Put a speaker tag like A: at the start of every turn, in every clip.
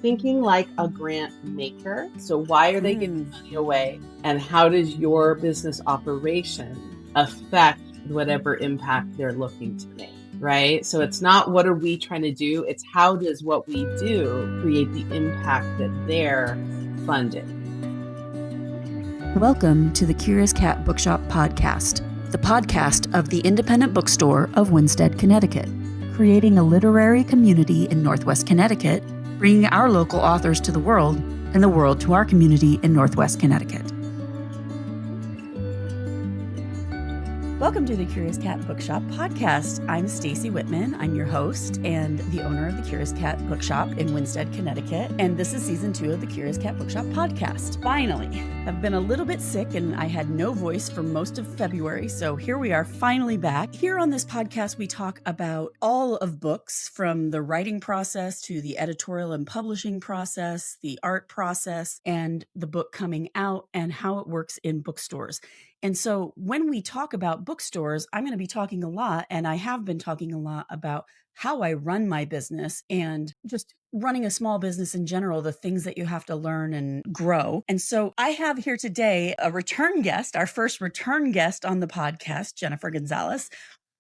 A: thinking like a grant maker. So why are they giving money away? And how does your business operation affect whatever impact they're looking to make? Right? So it's not what are we trying to do? It's how does what we do create the impact that they're funding?
B: Welcome to the Curious Cat Bookshop Podcast, the podcast of the independent bookstore of Winsted, Connecticut, creating a literary community in Northwest Connecticut, bringing our local authors to the world and the world to our community in Northwest Connecticut. Welcome to the Curious Cat Bookshop Podcast. I'm Stacy Whitman. I'm your host and the owner of the Curious Cat Bookshop in Winsted, Connecticut. And this is season 2 of the Curious Cat Bookshop Podcast. Finally, I've been a little bit sick and I had no voice for most of February. So here we are finally back. Here on this podcast, we talk about all of books, from the writing process to the editorial and publishing process, the art process, and the book coming out and how it works in bookstores. And so when we talk about bookstores, I'm going to be talking a lot, and I have been talking a lot about how I run my business and just running a small business in general, the things that you have to learn and grow. And so I have here today a return guest, our first return guest on the podcast, Jennifer Gonzalez.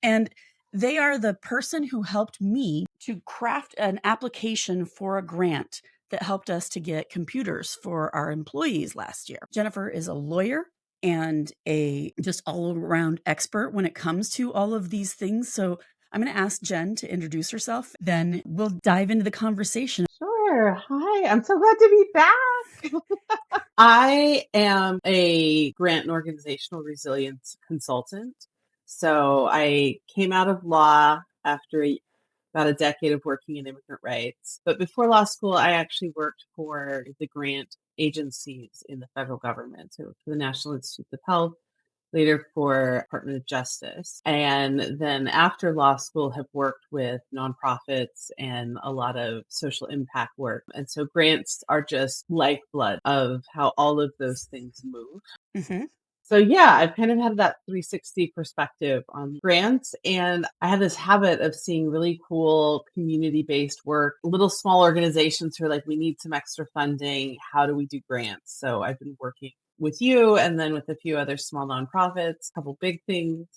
B: And they are the person who helped me to craft an application for a grant that helped us to get computers for our employees last year. Jennifer is a lawyer and a just all-around expert when it comes to all of these things. So I'm going to ask Jen to introduce herself. Then we'll dive into the conversation.
A: Sure. Hi, I'm so glad to be back. I am a grant and organizational resilience consultant. So I came out of law after about a decade of working in immigrant rights. But before law school, I actually worked for the grant agencies in the federal government. So for the National Institutes of Health, later for Department of Justice. And then after law school, have worked with nonprofits and a lot of social impact work. And so grants are just lifeblood of how all of those things move. Mm-hmm. So yeah, I've kind of had that 360 perspective on grants, and I have this habit of seeing really cool community-based work, little small organizations who are like, we need some extra funding. How do we do grants? So I've been working with you and then with a few other small nonprofits, a couple big things.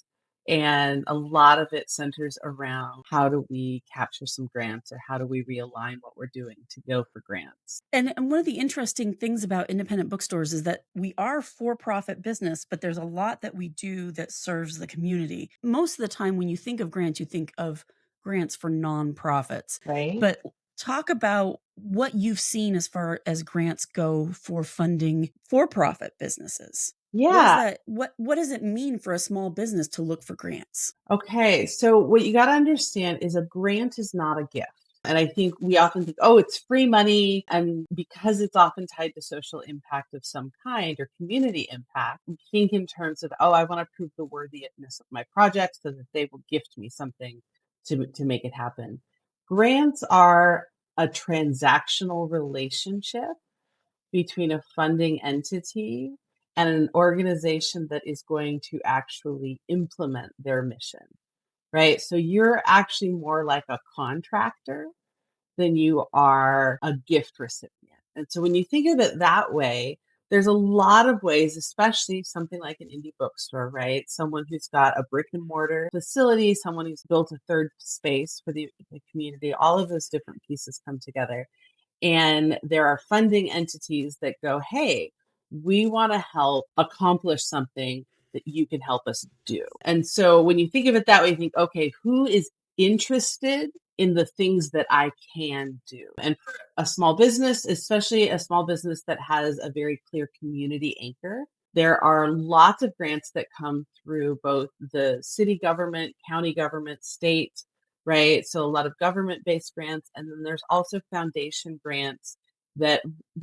A: And a lot of it centers around how do we capture some grants, or how do we realign what we're doing to go for grants.
B: And one of the interesting things about independent bookstores is that we are for-profit business, but there's a lot that we do that serves the community. Most of the time when you think of grants, you think of grants for nonprofits.
A: Right.
B: But talk about what you've seen as far as grants go for funding for-profit businesses.
A: Yeah.
B: What does it mean for a small business to look for grants?
A: Okay. So what you got to understand is a grant is not a gift. And I think we often think, oh, it's free money. And because it's often tied to social impact of some kind or community impact, we think in terms of, oh, I want to prove the worthiness of my project so that they will gift me something to make it happen. Grants are a transactional relationship between a funding entity and an organization that is going to actually implement their mission, right? So you're actually more like a contractor than you are a gift recipient. And so when you think of it that way, there's a lot of ways, especially something like an indie bookstore, right? Someone who's got a brick and mortar facility, someone who's built a third space for the community, all of those different pieces come together. And there are funding entities that go, hey, we want to help accomplish something that you can help us do. And so when you think of it that way, you think, okay, who is interested in the things that I can do? And for a small business, especially a small business that has a very clear community anchor, there are lots of grants that come through both the city government, county government, state, right? So a lot of government-based grants. And then there's also foundation grants that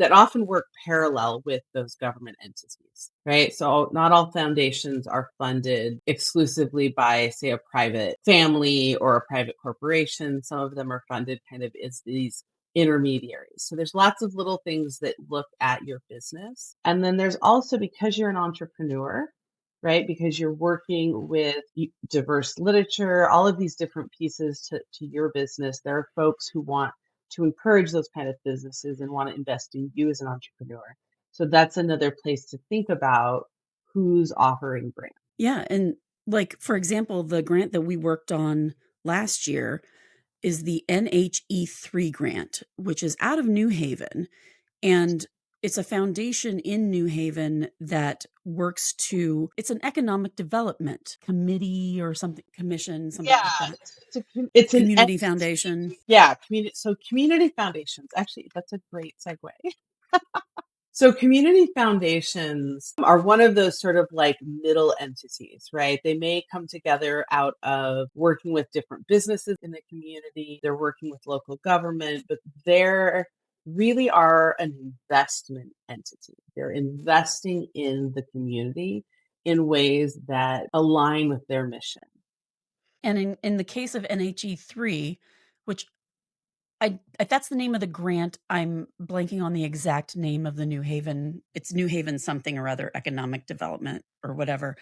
A: often work parallel with those government entities, right? So not all foundations are funded exclusively by, say, a private family or a private corporation. Some of them are funded kind of as these intermediaries. So there's lots of little things that look at your business. And then there's also, because you're an entrepreneur, right? Because you're working with diverse literature, all of these different pieces to your business. There are folks who want to encourage those kind of businesses and want to invest in you as an entrepreneur. So that's another place to think about who's offering grants.
B: Yeah. And like, for example, the grant that we worked on last year is the NHE3 grant, which is out of New Haven. And it's a foundation in New Haven that works to, it's an economic development committee or something, commission, something like that.
A: It's
B: community
A: an
B: foundation.
A: Yeah, community foundations. Actually, that's a great segue. So community foundations are one of those sort of like middle entities, right? They may come together out of working with different businesses in the community. They're working with local government, but they're really are an investment entity. They're investing in the community in ways that align with their mission.
B: And in the case of NHE3, which I that's the name of the grant. I'm blanking on the exact name of the New Haven. It's New Haven something or other, economic development or whatever.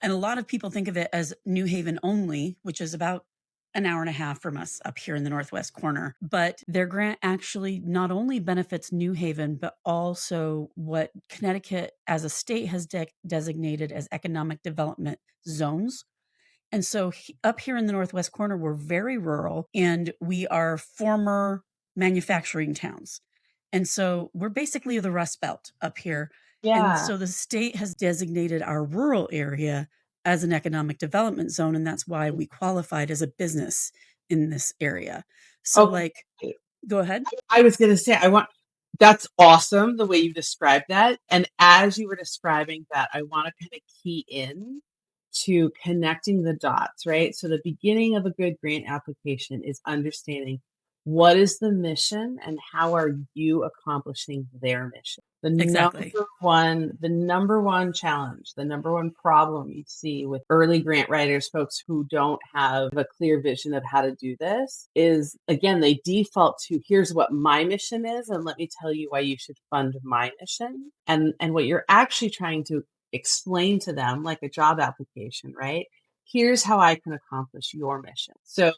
B: And a lot of people think of it as New Haven only, which is about an hour and a half from us up here in the northwest corner. But their grant actually not only benefits New Haven, but also what Connecticut as a state has designated as economic development zones. And so up here in the northwest corner, we're very rural and we are former manufacturing towns. And so we're basically the Rust Belt up here.
A: Yeah.
B: And so the state has designated our rural area as an economic development zone. And that's why we qualified as a business in this area. So go ahead.
A: I was going to say, that's awesome the way you described that. And as you were describing that, I want to kind of key in to connecting the dots, right? So the beginning of a good grant application is understanding what is the mission and how are you accomplishing their mission.
B: Exactly.
A: The number one challenge, the number one problem you see with early grant writers, folks who don't have a clear vision of how to do this is, again, they default to here's what my mission is, and let me tell you why you should fund my mission. And what you're actually trying to explain to them, like a job application, right? Here's how I can accomplish your mission. So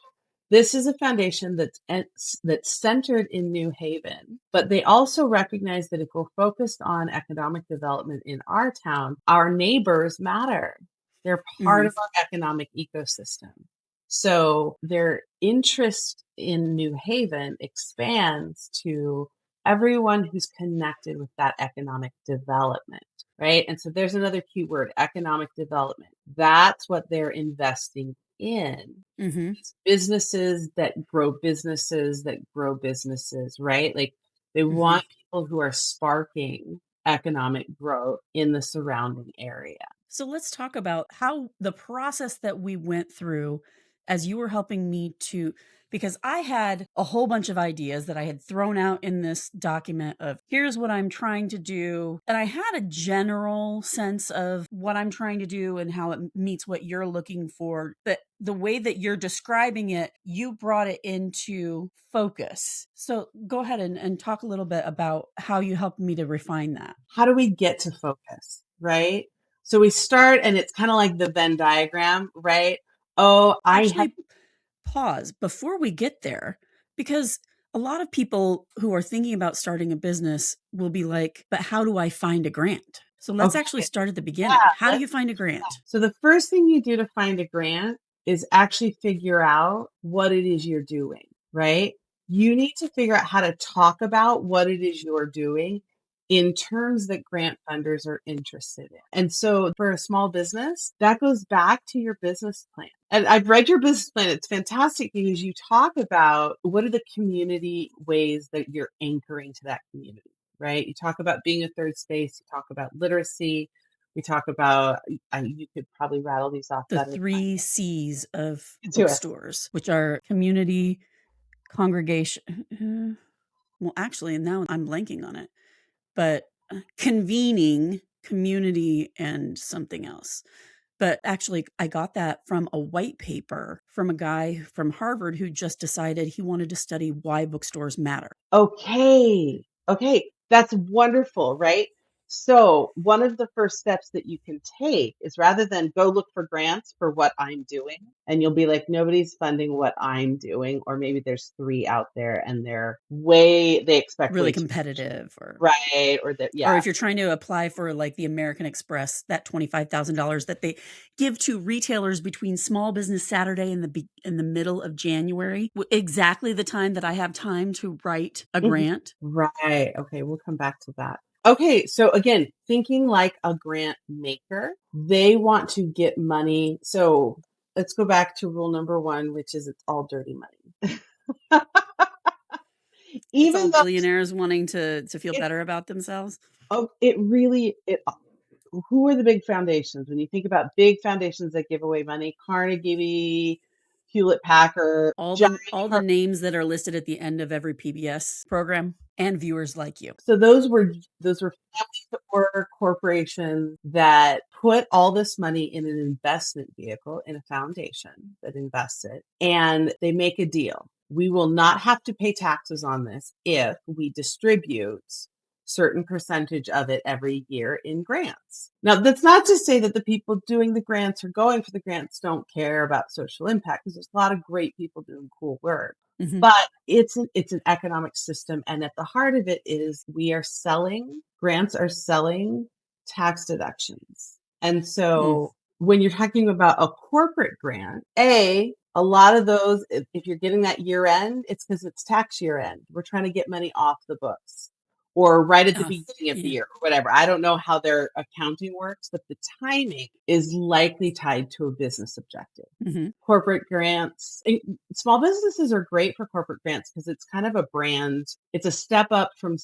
A: this is a foundation that's centered in New Haven, but they also recognize that if we're focused on economic development in our town, our neighbors matter. They're part of our economic ecosystem. So their interest in New Haven expands to everyone who's connected with that economic development, right? And so there's another key word, economic development. That's what they're investing in. Businesses that grow businesses that grow businesses, right? Like they want people who are sparking economic growth in the surrounding area.
B: So let's talk about how the process that we went through as you were helping me to, because I had a whole bunch of ideas that I had thrown out in this document of here's what I'm trying to do. And I had a general sense of what I'm trying to do and how it meets what you're looking for. But the way that you're describing it, you brought it into focus. So go ahead and talk a little bit about how you helped me to refine that.
A: How do we get to focus, right? So we start, and it's kind of like the Venn diagram, right?
B: Pause before we get there, because a lot of people who are thinking about starting a business will be like, but how do I find a grant? So let's actually start at the beginning. How do you find a grant?
A: So the first thing you do to find a grant is actually figure out what it is you're doing, right? You need to figure out how to talk about what it is you're doing in terms that grant funders are interested in. And so for a small business, that goes back to your business plan. And I've read your business plan. It's fantastic because you talk about what are the community ways that you're anchoring to that community, right? You talk about being a third space. You talk about literacy. We talk about, you could probably rattle these off.
B: The 3 C's of bookstores, which are community, congregation. Well, actually, now I'm blanking on it. But convening, community, and something else. But actually, I got that from a white paper from a guy from Harvard who just decided he wanted to study why bookstores matter.
A: Okay. That's wonderful, right? So one of the first steps that you can take is rather than go look for grants for what I'm doing, and you'll be like, nobody's funding what I'm doing, or maybe there's 3 out there and they expect
B: really
A: way too much.
B: competitive, or
A: Right. Or that,
B: or if you're trying to apply for like the American Express, that $25,000 that they give to retailers between Small Business Saturday and in the middle of January, exactly the time that I have time to write a grant.
A: Right. Okay, we'll come back to that. Okay, so again, thinking like a grant maker, they want to get money. So let's go back to rule number 1, which is it's all dirty money.
B: It's all
A: Even though
B: billionaires wanting to feel better about themselves.
A: who are the big foundations? When you think about big foundations that give away money, Carnegie, Hewlett Packard,
B: All the names that are listed at the end of every PBS program, and viewers like you.
A: So those were family or corporations that put all this money in an investment vehicle, in a foundation that invests it, and they make a deal. We will not have to pay taxes on this if we distribute certain percentage of it every year in grants. Now, that's not to say that the people doing the grants or going for the grants don't care about social impact, because there's a lot of great people doing cool work.
B: Mm-hmm.
A: But it's an economic system. And at the heart of it is grants are selling tax deductions. And so when you're talking about a corporate grant, a lot of those, if you're getting that year end, it's because it's tax year end. We're trying to get money off the books, or right at the beginning of the year, or whatever. I don't know how their accounting works, but the timing is likely tied to a business objective.
B: Mm-hmm.
A: Corporate grants, small businesses are great for corporate grants because it's kind of a brand. It's a step up from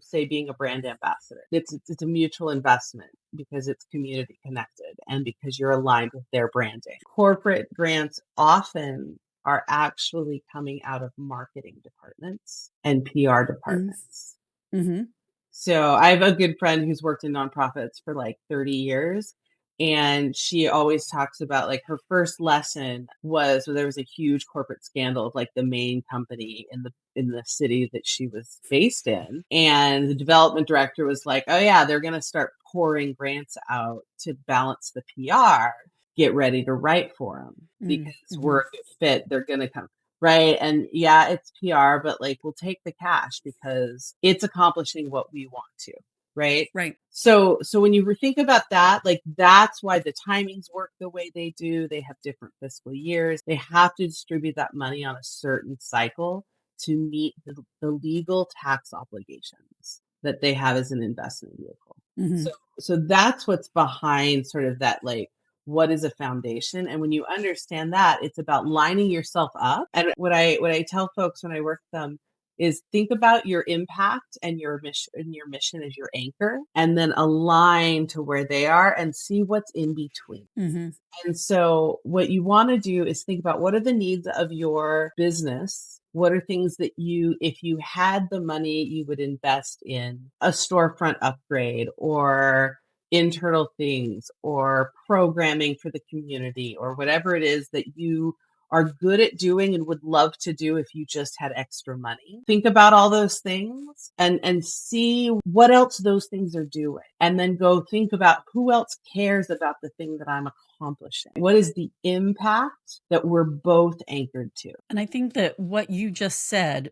A: say being a brand ambassador. It's a mutual investment because it's community connected and because you're aligned with their branding. Corporate grants often are actually coming out of marketing departments and PR departments.
B: Mm-hmm.
A: So I have a good friend who's worked in nonprofits for like 30 years. And she always talks about like her first lesson was there was a huge corporate scandal of like the main company in the city that she was based in. And the development director was like, oh yeah, they're going to start pouring grants out to balance the PR. Get ready to write for them because we're a good fit. They're going to come. Right. And yeah, it's PR, but like we'll take the cash because it's accomplishing what we want to. Right.
B: Right.
A: So when you think about that, like that's why the timings work the way they do. They have different fiscal years. They have to distribute that money on a certain cycle to meet the legal tax obligations that they have as an investment vehicle.
B: Mm-hmm.
A: So that's what's behind sort of that, like, what is a foundation? And when you understand that, it's about lining yourself up. And what I tell folks when I work with them is think about your impact and your mission as your anchor, and then align to where they are and see what's in between.
B: Mm-hmm.
A: And so what you want to do is think about what are the needs of your business. What are things that if you had the money, you would invest in a storefront upgrade or internal things or programming for the community or whatever it is that you are good at doing and would love to do if you just had extra money. Think about all those things and see what else those things are doing. And then go think about who else cares about the thing that I'm accomplishing. What is the impact that we're both anchored to?
B: And I think that what you just said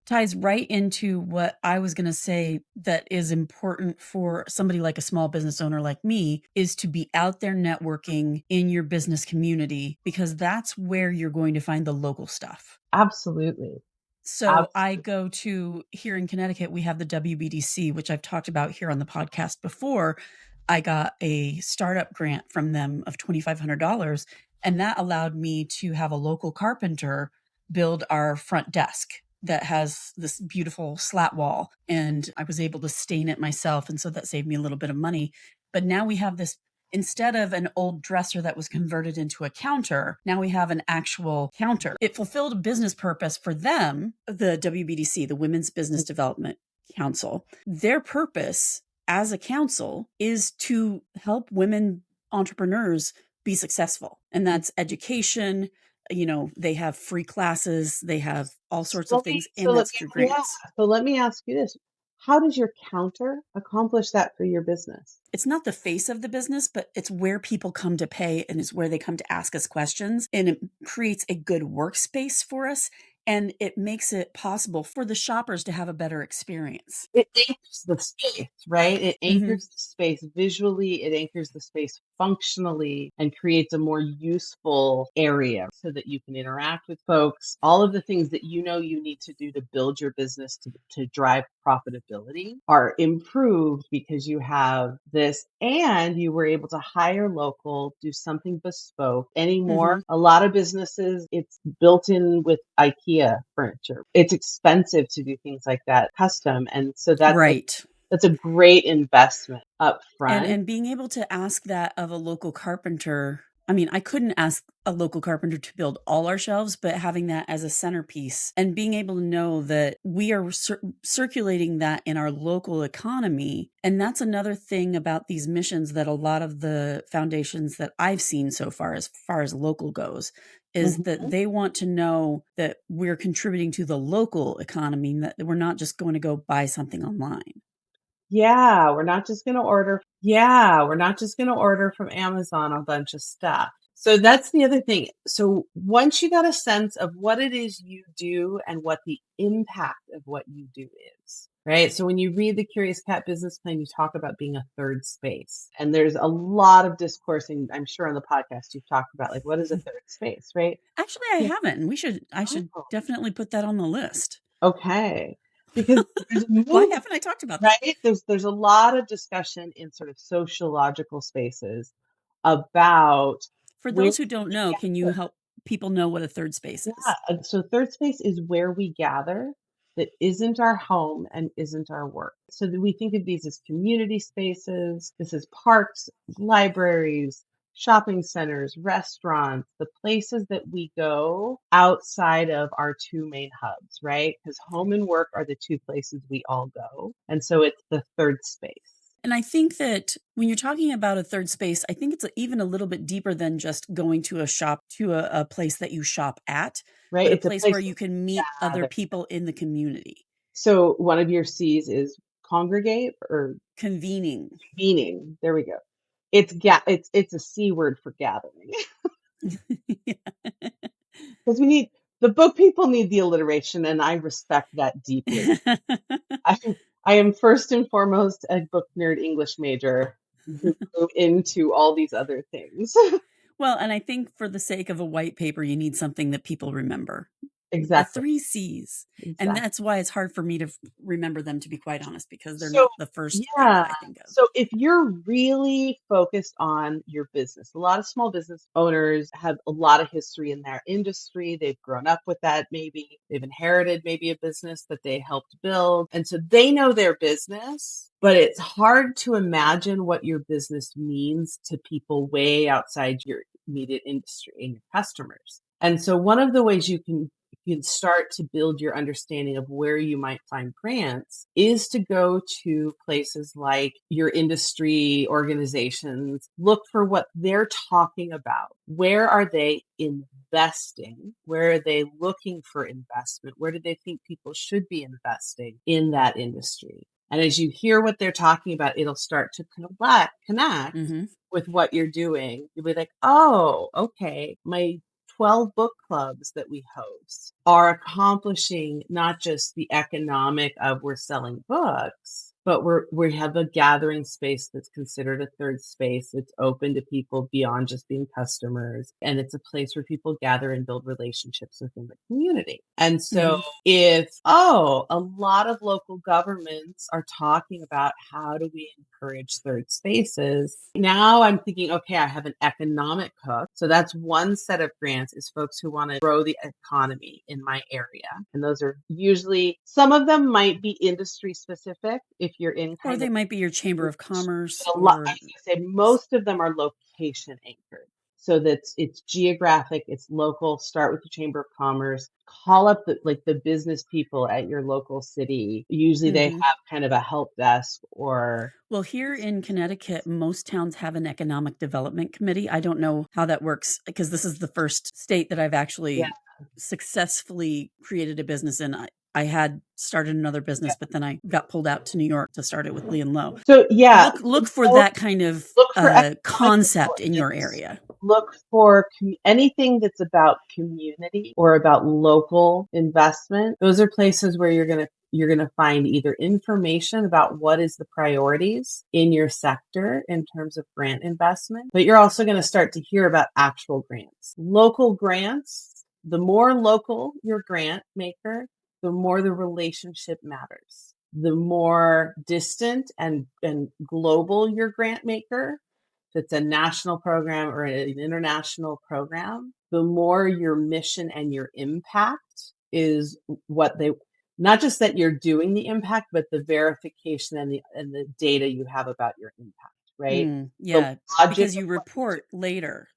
B: ties right into what I was going to say that is important for somebody like a small business owner like me is to be out there networking in your business community, because that's where you're going to find the local stuff.
A: Absolutely.
B: So I go to, here in Connecticut, we have the WBDC, which I've talked about here on the podcast before. I got a startup grant from them of $2,500, and that allowed me to have a local carpenter build our front desk that has this beautiful slat wall, and I was able to stain it myself. And so that saved me a little bit of money. But now we have this, instead of an old dresser that was converted into a counter, now we have an actual counter. It fulfilled a business purpose for them, the WBDC, the Women's Business Development Council. Their purpose as a council is to help women entrepreneurs be successful. And that's education. You know, they have free classes, they have all sorts of things, and that's through grants.
A: So let me ask you this. how does your counter accomplish that for your business?
B: It's not the face of the business, but it's where people come to pay and it's where they come to ask us questions. And it creates a good workspace for us. And it makes it possible for the shoppers to have a better experience.
A: It anchors the space, right? It
B: Mm-hmm.
A: anchors the space visually, it anchors the space functionally, and creates a more useful area so that you can interact with folks. All of the things that you know you need to do to build your business to drive profitability are improved because you have this, and you were able to hire local, do something bespoke. Anymore,
B: Mm-hmm.
A: a lot of businesses, it's built in with IKEA furniture. It's expensive to do things like that custom. And so
B: Right.
A: that's a great investment up front.
B: And being able to ask that of a local carpenter. I mean, I couldn't ask a local carpenter to build all our shelves, but having that as a centerpiece and being able to know that we are circulating that in our local economy. And that's another thing about these missions that a lot of the foundations that I've seen so far as local goes, is that they want to know that we're contributing to the local economy, that we're not just going to go buy something online.
A: Yeah, we're not just going to order. Yeah, we're not just going to order from Amazon a bunch of stuff. So that's the other thing. So once you got a sense of what it is you do and what the impact of what you do is, right? So when you read the Curious Cat business plan, you talk about being a third space. And there's a lot of discoursing, I'm sure on the podcast you've talked about, like, what is a third space, right?
B: Actually, I haven't. I should
A: Oh,
B: definitely put that on the list.
A: okay. Because there's a
B: Why
A: movement,
B: haven't I talked about that?
A: right? There's a lot of discussion in sort of sociological spaces about
B: For
A: where
B: those who don't
A: we
B: know, can you
A: gather.
B: help people know what a third space
A: Yeah,
B: is?
A: and so third space is where we gather that isn't our home and isn't our work. So that we think of these as community spaces. This is parks, libraries, shopping centers, restaurants, the places that we go outside of our two main hubs, right? Because home and work are the two places we all go. And so it's the third space.
B: And I think that when you're talking about a third space, I think it's even a little bit deeper than just going to a shop, to a place that you shop at,
A: Right?
B: but a
A: It's a
B: place where
A: place to
B: you can meet other
A: gather.
B: people in the community.
A: So one of your C's is congregate or
B: Convening.
A: convening. There we go. It's a C word for gathering. Because we need the book people need the alliteration, and I respect that deeply. I I am first and foremost a book nerd English major who grew into all these other things.
B: Well, and I think for the sake of a white paper, you need something that people remember. The
A: Exactly.
B: 3 C's. And
A: Exactly.
B: that's why it's hard for me to remember them, to be quite honest, because they're
A: So,
B: not the first thing
A: yeah.
B: that I think of.
A: So if you're really focused on your business, a lot of small business owners have a lot of history in their industry. They've grown up with that, maybe they've inherited maybe a business that they helped build. And so they know their business, but it's hard to imagine what your business means to people way outside your immediate industry and your customers. And so one of the ways you can start to build your understanding of where you might find grants is to go to places like your industry organizations, look for what they're talking about. Where are they investing? Where are they looking for investment? Where do they think people should be investing in that industry? And as you hear what they're talking about, it'll start to connect
B: Mm-hmm.
A: with what you're doing. You'll be like, oh, okay, my 12 book clubs that we host are accomplishing not just the economic of we're selling books, but we have a gathering space that's considered a third space. It's open to people beyond just being customers. And it's a place where people gather and build relationships within the community. And so
B: Mm-hmm.
A: if, a lot of local governments are talking about how do we encourage third spaces. Now I'm thinking, okay, I have an economic hook. So that's one set of grants, is folks who want to grow the economy in my area. And those are usually, some of them might be industry specific if you're in
B: Or
A: kind
B: they
A: of,
B: might be your chamber of commerce
A: a lot, I
B: or
A: was going to say most of them are location anchored. So that's, it's geographic, it's local. Start with the Chamber of Commerce. Call up the business people at your local city. Usually they
B: Mhm.
A: have kind of a help desk or.
B: Well, here in Connecticut, most towns have an economic development committee. I don't know how that works because this is the first state that I've
A: Yeah.
B: actually successfully created a business in. I had started another business, but then I got pulled out to New York to start it with Lee and Low.
A: So yeah,
B: Look for that kind of
A: look for economic
B: concept in your
A: importance.
B: area.
A: Look for anything that's about community or about local investment. Those are places where you're going to find either information about what is the priorities in your sector in terms of grant investment, but you're also going to start to hear about actual grants. Local grants, the more local your grant maker, the more the relationship matters. The more distant and global your grant maker, if it's a national program or an international program, the more your mission and your impact is what they, not just that you're doing the impact, but the verification and the data you have about your impact, right?
B: Yeah, because you report later.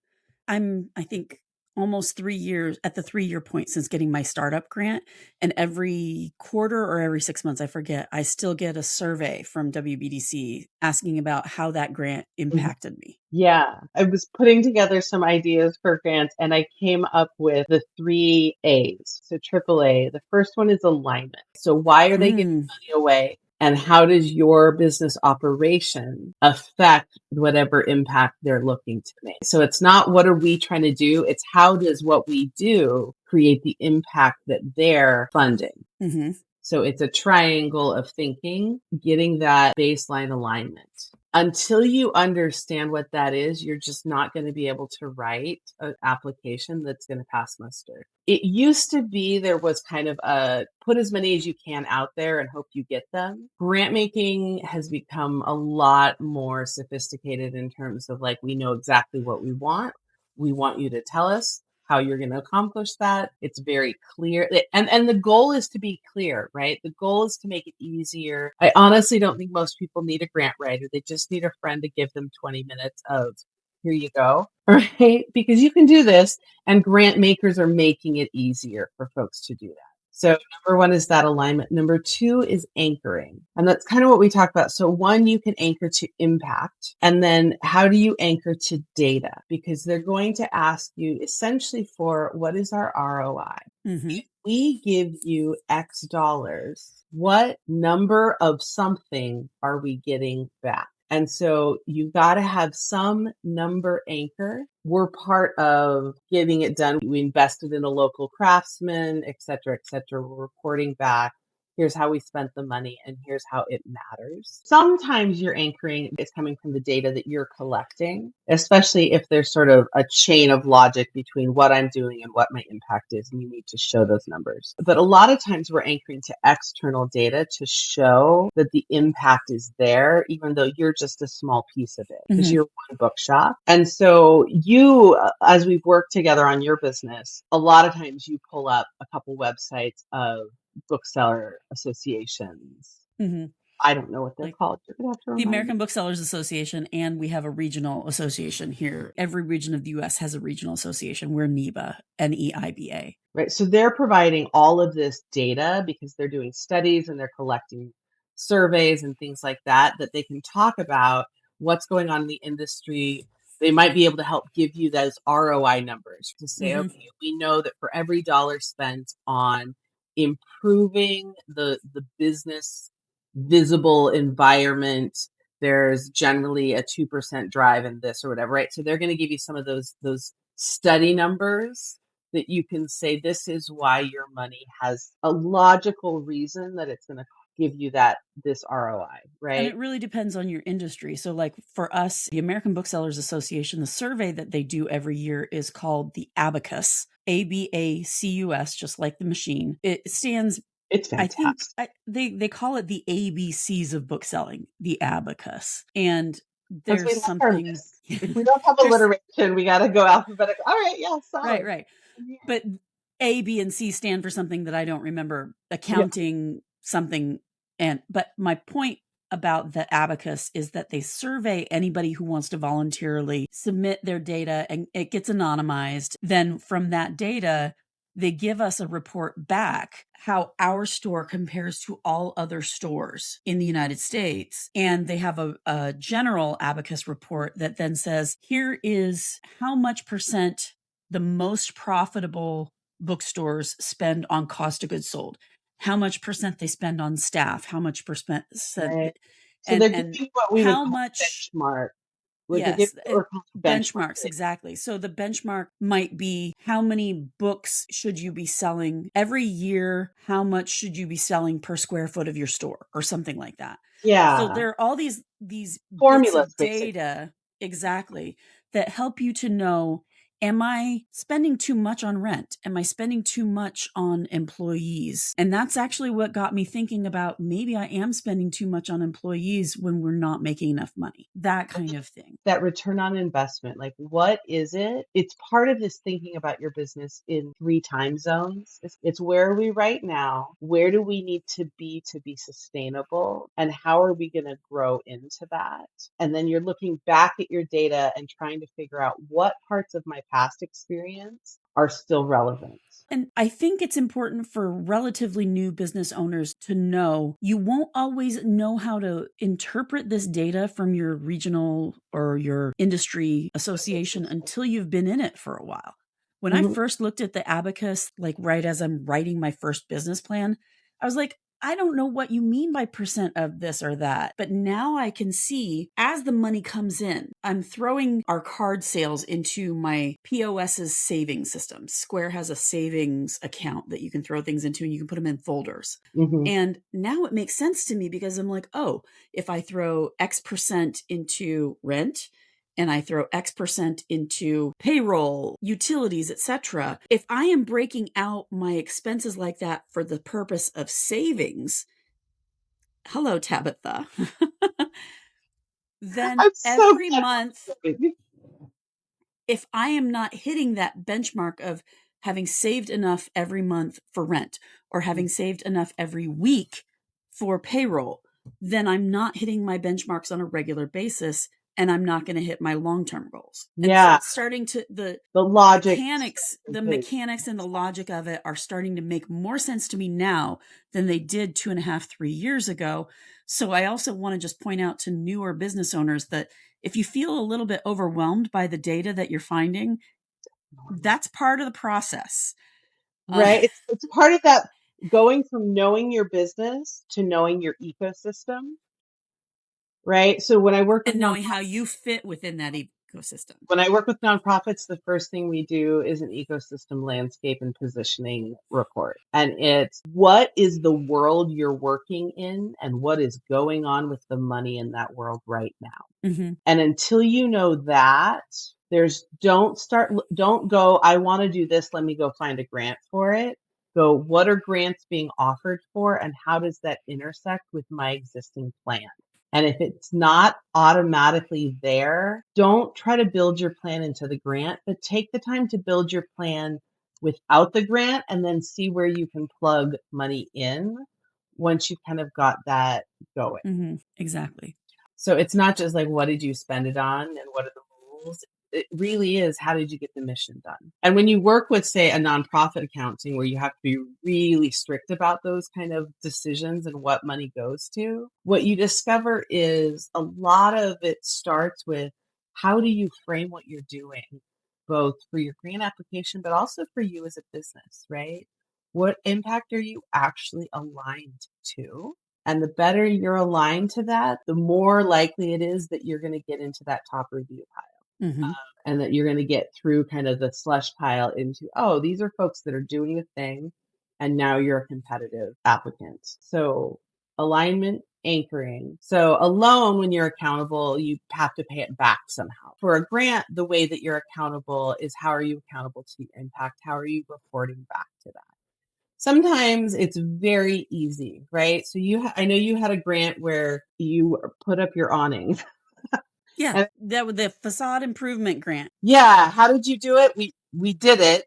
B: I think almost 3 years at the 3-year point since getting my startup grant, and every quarter or every 6 months, I forget, I still get a survey from WBDC asking about how that grant impacted me.
A: Yeah, I was putting together some ideas for grants and I came up with the 3 A's. So AAA, the first one is alignment. So why are they giving money away? And how does your business operation affect whatever impact they're looking to make? So it's not what are we trying to do? It's how does what we do create the impact that they're funding?
B: Mm-hmm.
A: So it's a triangle of thinking, getting that baseline alignment. Until you understand what that is, you're just not going to be able to write an application that's going to pass muster. It used to be there was kind of a put as many as you can out there and hope you get them. Grant making has become a lot more sophisticated in terms of like, we know exactly what we want. We want you to tell us how you're going to accomplish that. It's very clear. And the goal is to be clear, right? The goal is to make it easier. I honestly don't think most people need a grant writer. They just need a friend to give them 20 minutes of, here you go, right? Because you can do this, and grant makers are making it easier for folks to do that. So number 1 is that alignment. Number 2 is anchoring. And that's kind of what we talked about. So 1, you can anchor to impact. And then how do you anchor to data? Because they're going to ask you essentially for what is our ROI? Mm-hmm. If we give you X dollars, what number of something are we getting back? And so you got to have some number anchor. We're part of getting it done. We invested in a local craftsman, et cetera, et cetera. We're reporting back. Here's how we spent the money and here's how it matters. Sometimes your anchoring is coming from the data that you're collecting, especially if there's sort of a chain of logic between what I'm doing and what my impact is, and you need to show those numbers. But a lot of times we're anchoring to external data to show that the impact is there, even though you're just a small piece of it because you're one bookshop. And so you, as we've worked together on your business, a lot of times you pull up a couple websites of bookseller associations. Mm-hmm. I don't know what they're called. You're gonna have to remind
B: the American
A: me.
B: Booksellers Association, and we have a regional association here. Every region of the U.S. has a regional association. We're NEIBA, N-E-I-B-A.
A: Right. So they're providing all of this data because they're doing studies and they're collecting surveys and things like that they can talk about what's going on in the industry. They might be able to help give you those ROI numbers to say, okay, we know that for every dollar spent on improving the business visible environment, there's generally a 2% drive in this or whatever, right? So they're going to give you some of those study numbers that you can say, this is why your money has a logical reason that it's going to give you this ROI, right?
B: And it really depends on your industry. So like for us, the American Booksellers Association, the survey that they do every year is called the Abacus, ABACUS, just like the machine. It stands...
A: It's fantastic.
B: I think they call it the ABCs of bookselling, the Abacus. And there's something...
A: If we don't have alliteration, we got to go alphabetical. All right, yeah, solid.
B: Right. Yeah. But A, B, and C stand for something that I don't remember. Accounting, something. But my point about the Abacus is that they survey anybody who wants to voluntarily submit their data, and it gets anonymized. Then from that data, they give us a report back how our store compares to all other stores in the United States. And they have a general Abacus report that then says, here is how much % the most profitable bookstores spend on cost of goods sold. how much percent they spend on staff, how much percent,
A: Right. So they're
B: and
A: giving what we would
B: how
A: call
B: much.
A: benchmark. Would they give
B: Yes,
A: or benchmark?
B: benchmarks, exactly. So the benchmark might be how many books should you be selling every year? How much should you be selling per square foot of your store or something like that? So
A: Yeah.
B: there are all these bits
A: Formulas,
B: of
A: basically.
B: data, exactly, that help you to know, am I spending too much on rent? Am I spending too much on employees? And that's actually what got me thinking about maybe I am spending too much on employees when we're not making enough money, that kind of thing.
A: That return on investment, like what is it? It's part of this thinking about your business in 3 time zones. It's where are we right now? Where do we need to be sustainable? And how are we going to grow into that? And then you're looking back at your data and trying to figure out what parts of my past experience are still relevant.
B: And I think it's important for relatively new business owners to know you won't always know how to interpret this data from your regional or your industry association until you've been in it for a while. When I first looked at the abacus, like right as I'm writing my first business plan, I was like, I don't know what you mean by percent of this or that. But now I can see as the money comes in, I'm throwing our card sales into my POS's savings system. Square has a savings account that you can throw things into and you can put them in folders. And now it makes sense to me because I'm like, oh, if I throw X percent into rent, and I throw X percent into payroll, utilities, etc. If I am breaking out my expenses like that for the purpose of savings, hello, Tabitha, then every month, if I am not hitting that benchmark of having saved enough every month for rent or having saved enough every week for payroll, then I'm not hitting my benchmarks on a regular basis. And I'm not going to hit my long-term goals. And so it's starting to, the
A: logic,
B: mechanics and the logic of it are starting to make more sense to me now than they did 2.5, 3 years ago. So I also want to just point out to newer business owners that if you feel a little bit overwhelmed by the data that you're finding, that's part of the process.
A: Right? It's part of that going from knowing your business to knowing your ecosystem. Right. So when I work with
B: knowing how you fit within that ecosystem.
A: When I work with nonprofits, the first thing we do is an ecosystem landscape and positioning report. And it's what is the world you're working in and what is going on with the money in that world right now. And until you know that, don't go, I want to do this, let me go find a grant for it. Go, what are grants being offered for and how does that intersect with my existing plan? And if it's not automatically there, don't try to build your plan into the grant, but take the time to build your plan without the grant and then see where you can plug money in once you've kind of got that going.
B: Exactly.
A: So it's not just like, what did you spend it on and what are the rules? It really is, how did you get the mission done? And when you work with, say, a nonprofit accounting where you have to be really strict about those kind of decisions and what money goes to, what you discover is a lot of it starts with how do you frame what you're doing, both for your grant application, but also for you as a business, right? What impact are you actually aligned to? And the better you're aligned to that, the more likely it is that you're going to get into that top review pile. And that you're going to get through kind of the slush pile into, oh, these are folks that are doing the thing. And now you're a competitive applicant. So alignment, anchoring. So a loan, when you're accountable, you have to pay it back somehow. For a grant, the way that you're accountable is how are you accountable to your impact? How are you reporting back to that? Sometimes it's very easy, right? So I know you had a grant where you put up your awning.
B: Yeah, that was the facade improvement grant.
A: Yeah. How did you do it? We did it.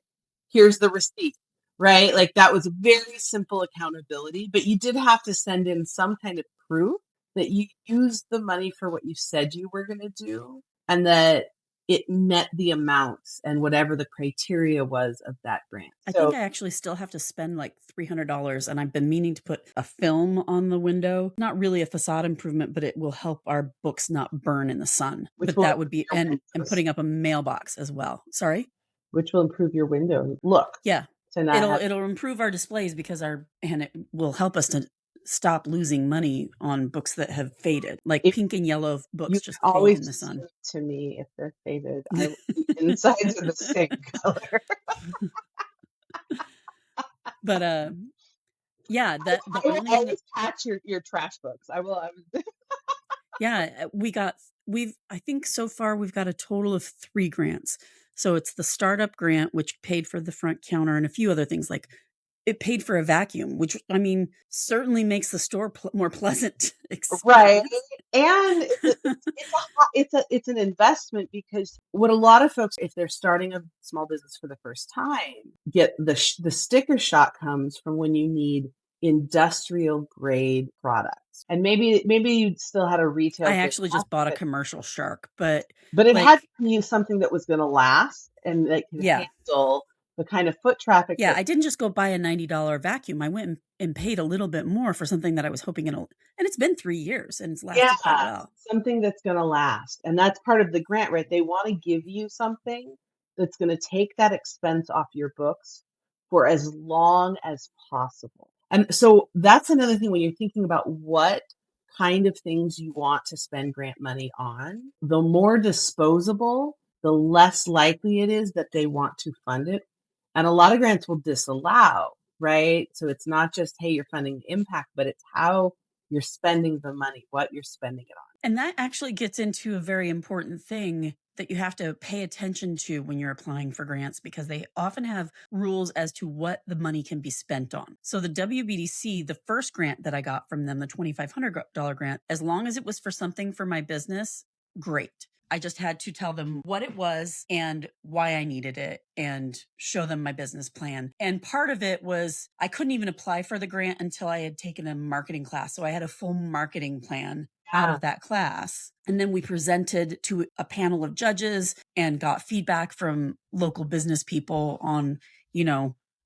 A: Here's the receipt, right? Like that was very simple accountability, but you did have to send in some kind of proof that you used the money for what you said you were going to do and that it met the amounts and whatever the criteria was of that grant.
B: I think I actually still have to spend like $300, and I've been meaning to put a film on the window. Not really a facade improvement, but it will help our books not burn in the sun. But that would be, and putting up a mailbox as well. Sorry?
A: Which will improve your window look.
B: Yeah.
A: to not have.
B: It'll improve our displays and it will help us to stop losing money on books that have faded, like
A: If
B: pink and yellow
A: you
B: books
A: can
B: just fade
A: always
B: in the
A: send
B: sun.
A: it to me if they're faded. The insides are the same color.
B: But yeah, the
A: I will
B: only thing that
A: always catch your trash books. I will.
B: yeah, I think so far we've got a total of 3 grants. So it's the startup grant, which paid for the front counter and a few other things, like it paid for a vacuum, which I mean, certainly makes the store more pleasant
A: Right.
B: experience.
A: And it's an investment, because what a lot of folks, if they're starting a small business for the first time, get the sticker shock comes from when you need industrial grade products. And maybe you still had a retail
B: I
A: grade,
B: actually just bought a commercial shark, but
A: but it had
B: like,
A: to be something that was going to last and that could
B: yeah.
A: handle the kind of foot traffic
B: Yeah,
A: that.
B: I didn't just go buy a $90 vacuum. I went and paid a little bit more for something that I was hoping and it's been 3 years and it's
A: Yeah,
B: lasted quite well.
A: something that's going to last. And that's part of the grant, right? They want to give you something that's going to take that expense off your books for as long as possible. And so that's another thing when you're thinking about what kind of things you want to spend grant money on, the more disposable, the less likely it is that they want to fund it. And a lot of grants will disallow, right? So it's not just, hey, you're funding the impact, but it's how you're spending the money, what you're spending it on.
B: And that actually gets into a very important thing that you have to pay attention to when you're applying for grants, because they often have rules as to what the money can be spent on. So the WBDC, the first grant that I got from them, the $2,500 grant, as long as it was for something for my business, great. I just had to tell them what it was and why I needed it and show them my business plan. And part of it was I couldn't even apply for the grant until I had taken a marketing class. So I had a full marketing plan out of that class. And then we presented to a panel of judges and got feedback from local business people on,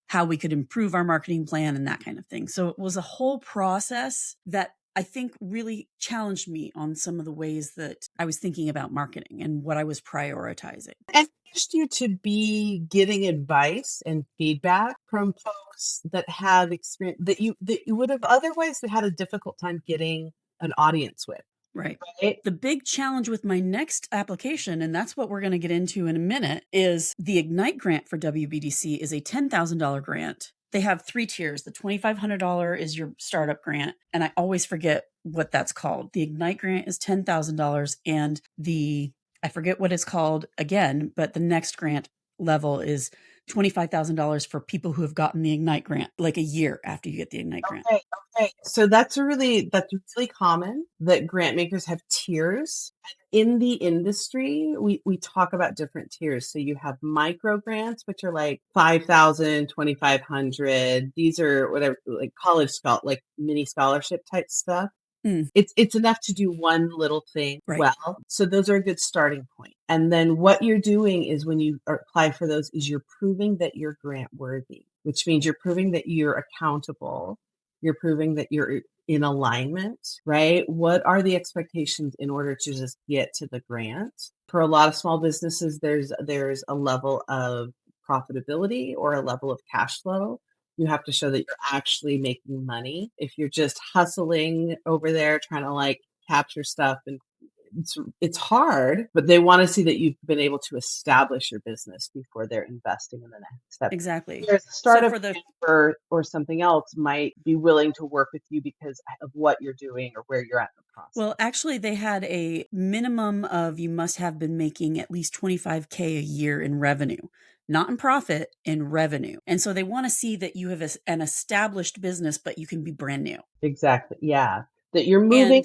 B: how we could improve our marketing plan and that kind of thing. So it was a whole process that I think really challenged me on some of the ways that I was thinking about marketing and what I was prioritizing.
A: And pushed you to be getting advice and feedback from folks that have experience that you would have otherwise had a difficult time getting an audience with.
B: Right.
A: Right?
B: The big challenge with my next application, and that's what we're going to get into in a minute, is the Ignite grant for WBDC is a $10,000 grant. They have 3 tiers. The $2,500 is your startup grant, and I always forget what that's called. The Ignite grant is $10,000, and I forget what it's called again, but the next grant level is $25,000 for people who have gotten the Ignite grant, like a year after you get the Ignite grant.
A: Okay. So that's really common that grant makers have tiers. In the industry, we talk about different tiers. So you have micro grants, which are like 5,000, 2,500. These are whatever, like like mini scholarship type stuff. It's enough to do one little thing well. So those are a good starting point. And then what you're doing is when you apply for those is you're proving that you're grant worthy, which means you're proving that you're accountable. You're proving that you're in alignment, right? What are the expectations in order to just get to the grant? For a lot of small businesses, there's a level of profitability or a level of cash flow. You have to show that you're actually making money. If you're just hustling over there trying to like capture stuff, and it's hard, but they want to see that you've been able to establish your business before they're investing in the next step.
B: Exactly.
A: There's a startup or something else might be willing to work with you because of what you're doing or where you're at in the process.
B: Well, actually, they had a minimum of you must have been making at least $25,000 a year in revenue, not in profit, in revenue. And so they want to see that you have an established business, but you can be brand new.
A: Exactly. Yeah. That you're moving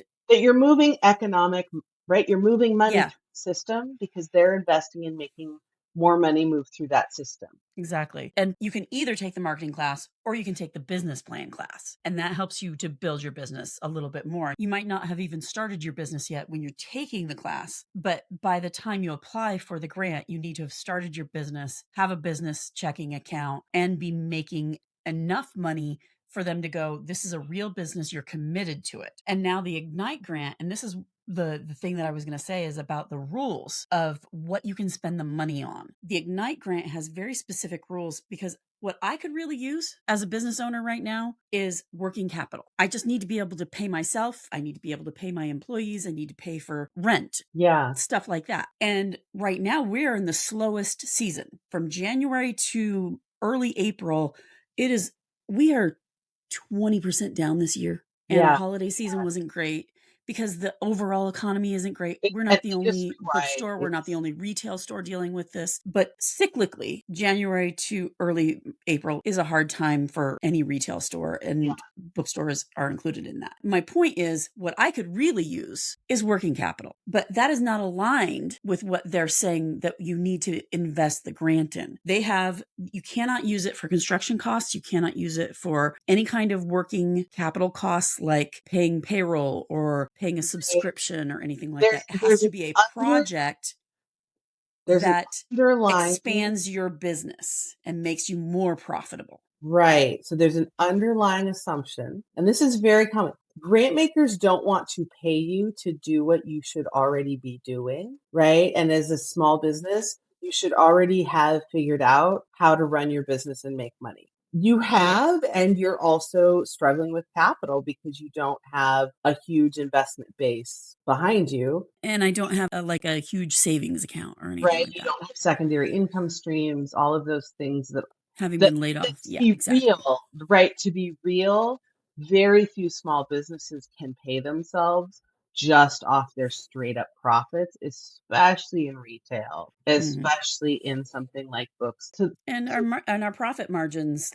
A: economic, right? You're moving money through the system because they're investing in making more money move through that system.
B: Exactly. And you can either take the marketing class or you can take the business plan class. And that helps you to build your business a little bit more. You might not have even started your business yet when you're taking the class, but by the time you apply for the grant, you need to have started your business, have a business checking account, and be making enough money for them to go, this is a real business, you're committed to it. And now the Ignite grant, and this is the thing that I was going to say, is about the rules of what you can spend the money on. The Ignite grant has very specific rules, because what I could really use as a business owner right now is working capital. I just need to be able to pay myself. I need to be able to pay my employees. I need to pay for rent.
A: Yeah.
B: Stuff like that. And right now we're in the slowest season. From January to early April, we are 20% down this year. And
A: Yeah.
B: our holiday season wasn't great because the overall economy isn't great. We're not the only bookstore. We're not the only retail store dealing with this. But cyclically, January to early April is a hard time for any retail store, and bookstores are included in that. My point is, what I could really use is working capital. But that is not aligned with what they're saying that you need to invest the grant in. You cannot use it for construction costs. You cannot use it for any kind of working capital costs like paying payroll or paying a subscription or anything like that. It has to be a project that expands your business and makes you more profitable.
A: Right. So there's an underlying assumption, and this is very common. Grant makers don't want to pay you to do what you should already be doing, right? And as a small business, you should already have figured out how to run your business and make money. You have, and you're also struggling with capital because you don't have a huge investment base behind you.
B: And I don't have a huge savings account or anything
A: right?
B: like
A: You
B: that.
A: don't have secondary income streams, all of those things that
B: having been laid off. Yeah,
A: exactly. Right. To be real, very few small businesses can pay themselves just off their straight up profits, especially in retail, especially in something like books.
B: And our profit margins,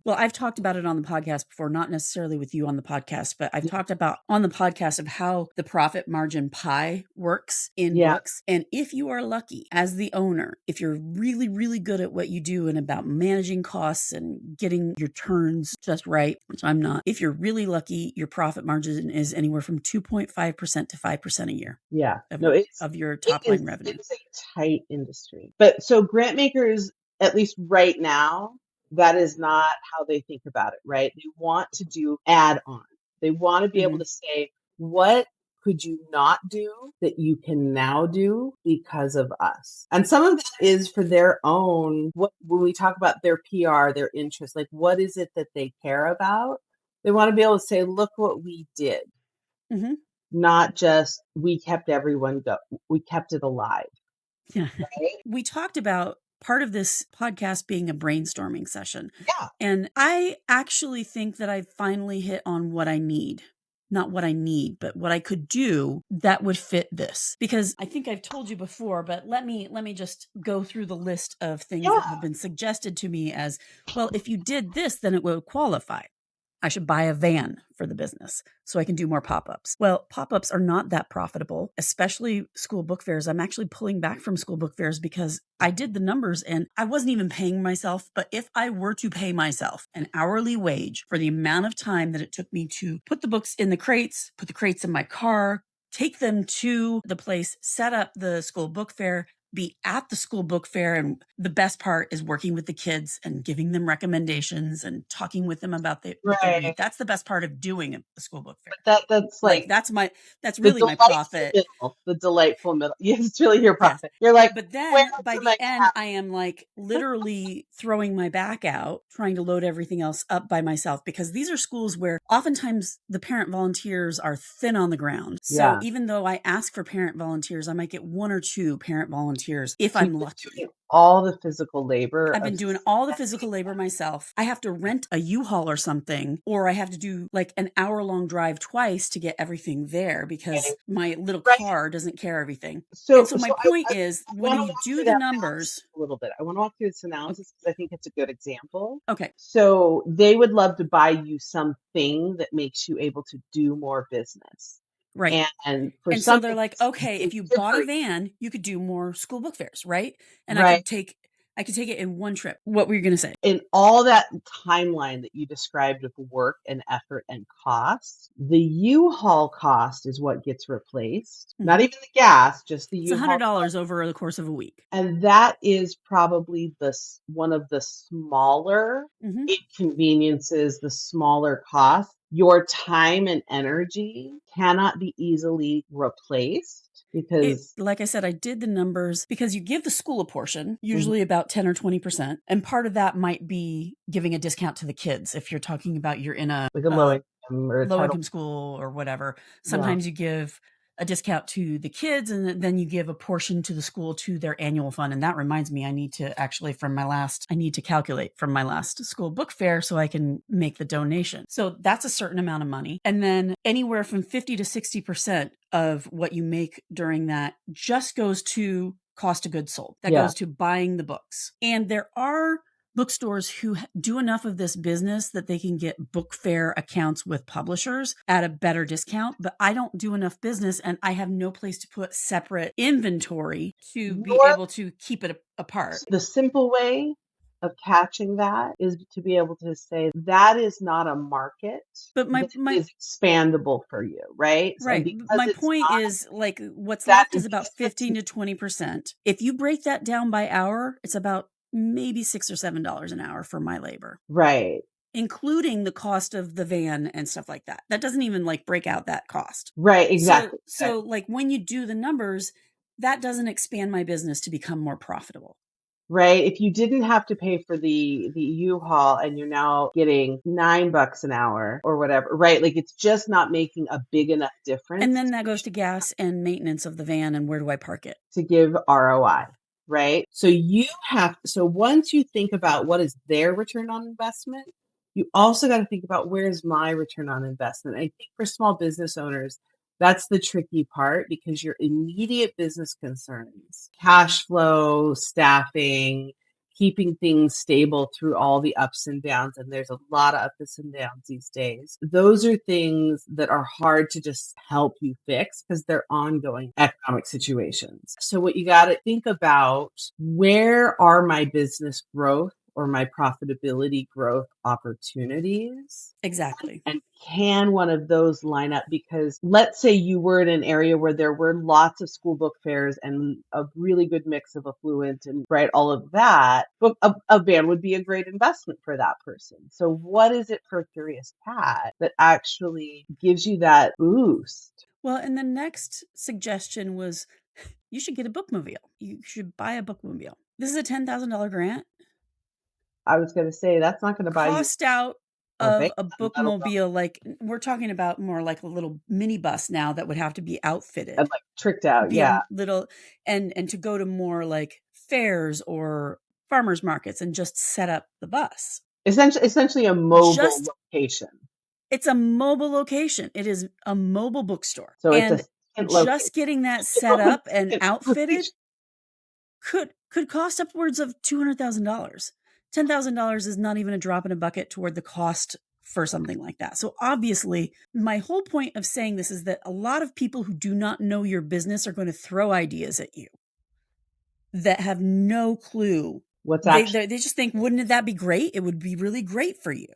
B: I've talked about it on the podcast before, not necessarily with you on the podcast, but I've talked about on the podcast of how the profit margin pie works in books. And if you are lucky as the owner, if you're really, really good at what you do and about managing costs and getting your turns just right, which I'm not, if you're really lucky, your profit margin is anywhere from 2.5% to 5% a year.
A: Yeah.
B: Of your top line revenue.
A: It's a tight industry. But so grant makers, at least right now, that is not how they think about it, right? They want to do add-on. They want to be able to say, what could you not do that you can now do because of us? And some of that is for their own, when we talk about their PR, their interest, like what is it that they care about? They want to be able to say, look what we did. Not just we kept we kept it alive.
B: Yeah. Right? We talked about part of this podcast being a brainstorming session.
A: Yeah.
B: And I actually think that I finally hit on what I need. Not what I need, but what I could do that would fit this. Because I think I've told you before, but let me just go through the list of things that have been suggested to me as, well, if you did this, then it would qualify. I should buy a van for the business so I can do more pop-ups. Well, pop-ups are not that profitable, especially school book fairs. I'm actually pulling back from school book fairs because I did the numbers and I wasn't even paying myself. But if I were to pay myself an hourly wage for the amount of time that it took me to put the books in the crates, put the crates in my car, take them to the place, set up the school book fair, be at the school book fair. And the best part is working with the kids and giving them recommendations and talking with them about what they read. That's the best part of doing a school book fair.
A: But that's really my profit. The delightful middle. Yes, it's really your profit. Yes. You're like,
B: but then by the end, I am like literally throwing my back out, trying to load everything else up by myself, because these are schools where oftentimes the parent volunteers are thin on the ground. So even though I ask for parent volunteers, I might get one or two parent volunteers if I'm lucky.
A: All the physical labor.
B: I've been doing all the physical labor myself. I have to rent a U-Haul or something, or I have to do like an hour-long drive twice to get everything there because my little car doesn't carry everything. So my point is, when you do the numbers
A: a little bit, I want to walk through this analysis because I think it's a good example.
B: Okay.
A: So they would love to buy you something that makes you able to do more business.
B: Right. And so they're like, okay, if you bought a van, you could do more school book fairs, right? And I could take I could take it in one trip. What were you going to say?
A: In all that timeline that you described of work and effort and cost, the U-Haul cost is what gets replaced. Not even the gas, just the
B: It's
A: U-Haul
B: $100 over the course of a week.
A: And that is probably one of the smaller inconveniences, the smaller costs. Your time and energy cannot be easily replaced because,
B: like I said, I did the numbers because you give the school a portion, usually about 10 or 20%. And part of that might be giving a discount to the kids. If you're talking about you're in a
A: like a low income or
B: low income school or whatever, sometimes you give a discount to the kids and then you give a portion to the school to their annual fund. And that reminds me, I need to calculate from my last school book fair so I can make the donation. So that's a certain amount of money. And then anywhere from 50 to 60% of what you make during that just goes to cost of goods sold. That goes to buying the books. And there are bookstores who do enough of this business that they can get book fair accounts with publishers at a better discount, but I don't do enough business and I have no place to put separate inventory to be able to keep it apart.
A: The simple way of catching that is to be able to say that is not a market,
B: but my
A: is expandable for you, right?
B: Right. My point is like what's left is about 15 to 20%. If you break that down by hour, it's about maybe $6 or $7 an hour for my labor.
A: Right.
B: Including the cost of the van and stuff like that. That doesn't even like break out that cost.
A: Right. Exactly.
B: So like when you do the numbers, that doesn't expand my business to become more profitable.
A: Right. If you didn't have to pay for the U-Haul and you're now getting $9 an hour or whatever, right? Like it's just not making a big enough difference.
B: And then that goes to gas and maintenance of the van and where do I park it?
A: To give ROI. Right. So once you think about what is their return on investment, you also got to think about where's my return on investment. I think for small business owners, that's the tricky part because your immediate business concerns, cash flow, staffing, keeping things stable through all the ups and downs. And there's a lot of ups and downs these days. Those are things that are hard to just help you fix because they're ongoing economic situations. So what you got to think about, where are my business growth or my profitability growth opportunities?
B: Exactly.
A: And can one of those line up? Because let's say you were in an area where there were lots of school book fairs and a really good mix of affluent and right, all of that, but a van would be a great investment for that person. So what is it for Curious Cat that actually gives you that boost?
B: Well, and the next suggestion was you should get a bookmobile. You should buy a bookmobile. This is a $10,000 grant.
A: I was going to say that's not going to buy
B: cost out of a bookmobile. Like we're talking about more like a little minibus now that would have to be outfitted
A: and like tricked out,
B: little and to go to more like fairs or farmers markets and just set up the bus.
A: Essentially a mobile location.
B: It's a mobile location. It is a mobile bookstore.
A: So
B: it's just getting that set up and outfitted could cost upwards of $200,000. $10,000 is not even a drop in a bucket toward the cost for something like that. So obviously, my whole point of saying this is that a lot of people who do not know your business are going to throw ideas at you that have no clue. They just think, wouldn't that be great? It would be really great for you.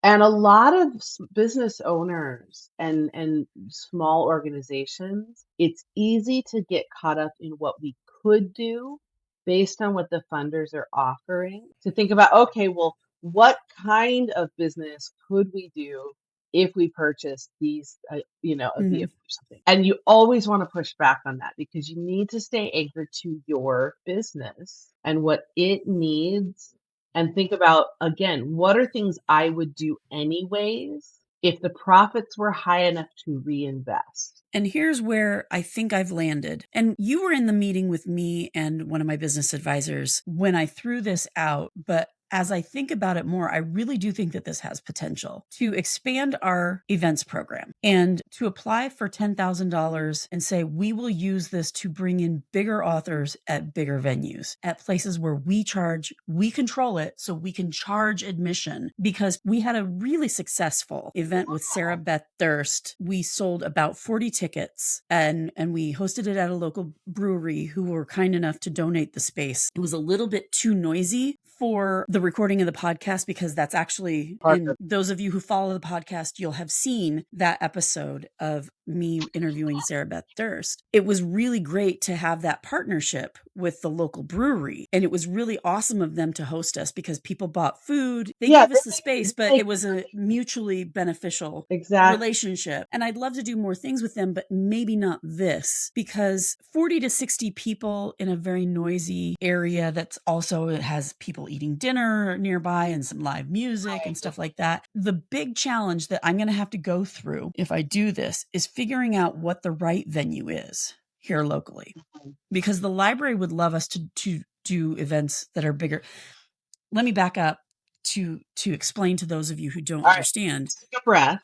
A: And a lot of business owners and small organizations, it's easy to get caught up in what we could do based on what the funders are offering, to think about, okay, well, what kind of business could we do if we purchase these, a vehicle or something? And you always want to push back on that because you need to stay anchored to your business and what it needs. And think about, again, what are things I would do anyways if the profits were high enough to reinvest?
B: And here's where I think I've landed. And you were in the meeting with me and one of my business advisors when I threw this out, but as I think about it more, I really do think that this has potential to expand our events program and to apply for $10,000 and say, we will use this to bring in bigger authors at bigger venues, at places where we control it, so we can charge admission, because we had a really successful event with Sarah Beth Durst. We sold about 40 tickets and we hosted it at a local brewery who were kind enough to donate the space. It was a little bit too noisy for the recording of the podcast, because that's actually, and those of you who follow the podcast, you'll have seen that episode of me interviewing Sarah Beth Durst. It was really great to have that partnership with the local brewery. And it was really awesome of them to host us, because people bought food. They gave us the space, but it was a mutually beneficial relationship. And I'd love to do more things with them, but maybe not this, because 40 to 60 people in a very noisy area that's also, it has people eating dinner nearby and some live music and stuff like that. The big challenge that I'm going to have to go through if I do this is figuring out what the right venue is here locally, because the library would love us to do events that are bigger. Let me back up to explain to those of you who don't understand.
A: Take a breath,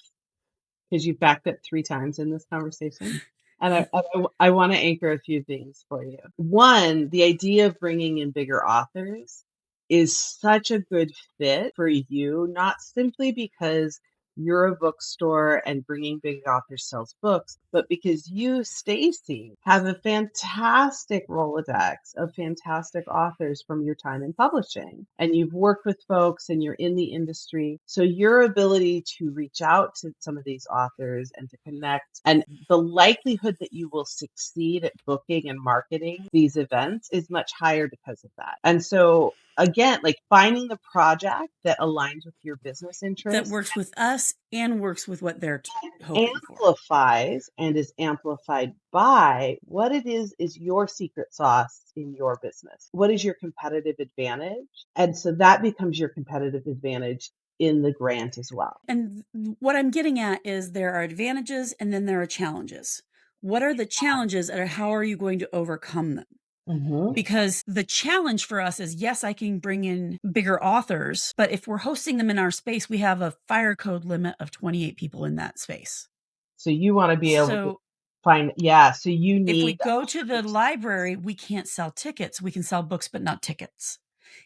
A: because you've backed up 3 times in this conversation. And I want to anchor a few things for you. One, the idea of bringing in bigger authors is such a good fit for you, not simply because you're a bookstore and bringing big authors sells books, but because you, Stacy, have a fantastic Rolodex of fantastic authors from your time in publishing. And you've worked with folks and you're in the industry. So your ability to reach out to some of these authors and to connect, and the likelihood that you will succeed at booking and marketing these events is much higher because of that. And so again, like finding the project that aligns with your business interests,
B: that works with us and works with what they're hoping
A: amplifies and is amplified by what it is your secret sauce in your business. What is your competitive advantage? And so that becomes your competitive advantage in the grant as well.
B: And what I'm getting at is there are advantages and then there are challenges. What are the challenges, and how are you going to overcome them? Because the challenge for us is, yes, I can bring in bigger authors, but if we're hosting them in our space, we have a fire code limit of 28 people in that space.
A: So you want to be able to find, so you need.
B: If we go to the library, we can't sell tickets. We can sell books, but not tickets.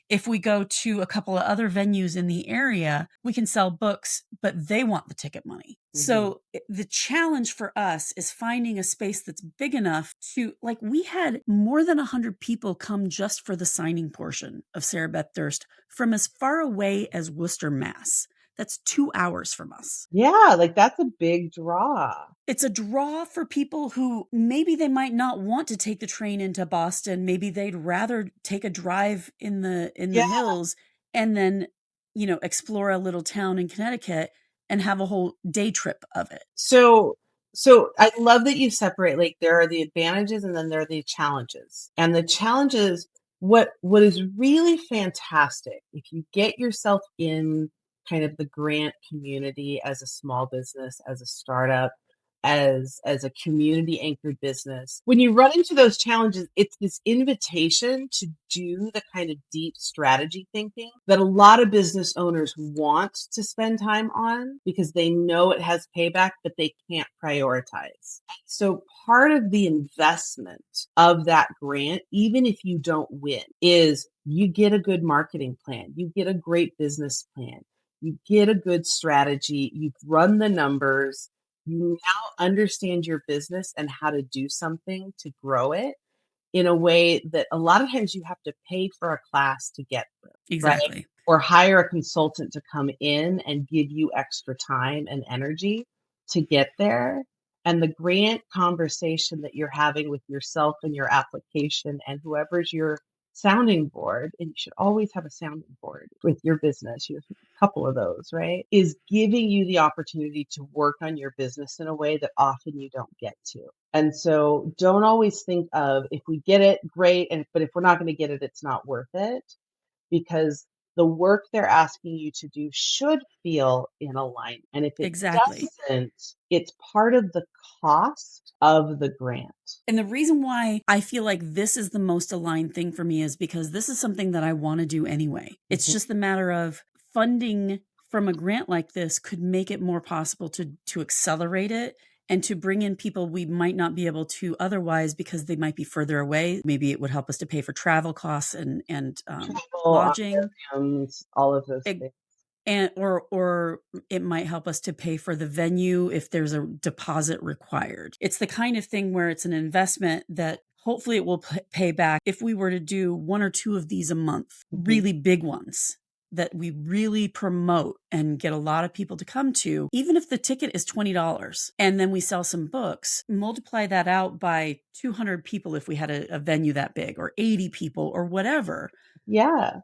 B: If we go to a couple of other venues in the area, we can sell books, but they want the ticket money. So the challenge for us is finding a space that's big enough to, like, we had more than 100 people come just for the signing portion of Sarah Beth Durst from as far away as Worcester, Mass. That's 2 hours from us.
A: Yeah, like that's a big draw.
B: It's a draw for people who maybe they might not want to take the train into Boston. Maybe they'd rather take a drive in the hills and then, explore a little town in Connecticut and have a whole day trip of it.
A: So I love that you separate, like, there are the advantages and then there are the challenges. And the challenges, what is really fantastic, if you get yourself in kind of the grant community as a small business, as a startup, as a community anchored business, when you run into those challenges, it's this invitation to do the kind of deep strategy thinking that a lot of business owners want to spend time on because they know it has payback, but they can't prioritize. So part of the investment of that grant, even if you don't win, is you get a good marketing plan, you get a great business plan, you get a good strategy, you've run the numbers, you now understand your business and how to do something to grow it in a way that a lot of times you have to pay for a class to get through.
B: Exactly.
A: Right? Or hire a consultant to come in and give you extra time and energy to get there. And the grant conversation that you're having with yourself and your application and whoever's your sounding board, and you should always have a sounding board with your business, you have a couple of those, right, is giving you the opportunity to work on your business in a way that often you don't get to. And so don't always think of, if we get it, great, but if we're not going to get it, it's not worth it, because the work they're asking you to do should feel in alignment. And if it doesn't, it's part of the cost of the grant.
B: And the reason why I feel like this is the most aligned thing for me is because this is something that I want to do anyway. It's just a matter of funding from a grant like this could make it more possible to accelerate it and to bring in people we might not be able to otherwise because they might be further away. Maybe it would help us to pay for travel costs and
A: Travel,
B: lodging,
A: all of those
B: It-
A: things.
B: and or it might help us to pay for the venue if there's a deposit required. It's the kind of thing where it's an investment that hopefully it will pay back if we were to do one or two of these a month, really big ones that we really promote and get a lot of people to come to, even if the ticket is $20 and then we sell some books, multiply that out by 200 people if we had a venue that big, or 80 people or whatever.
A: Yeah.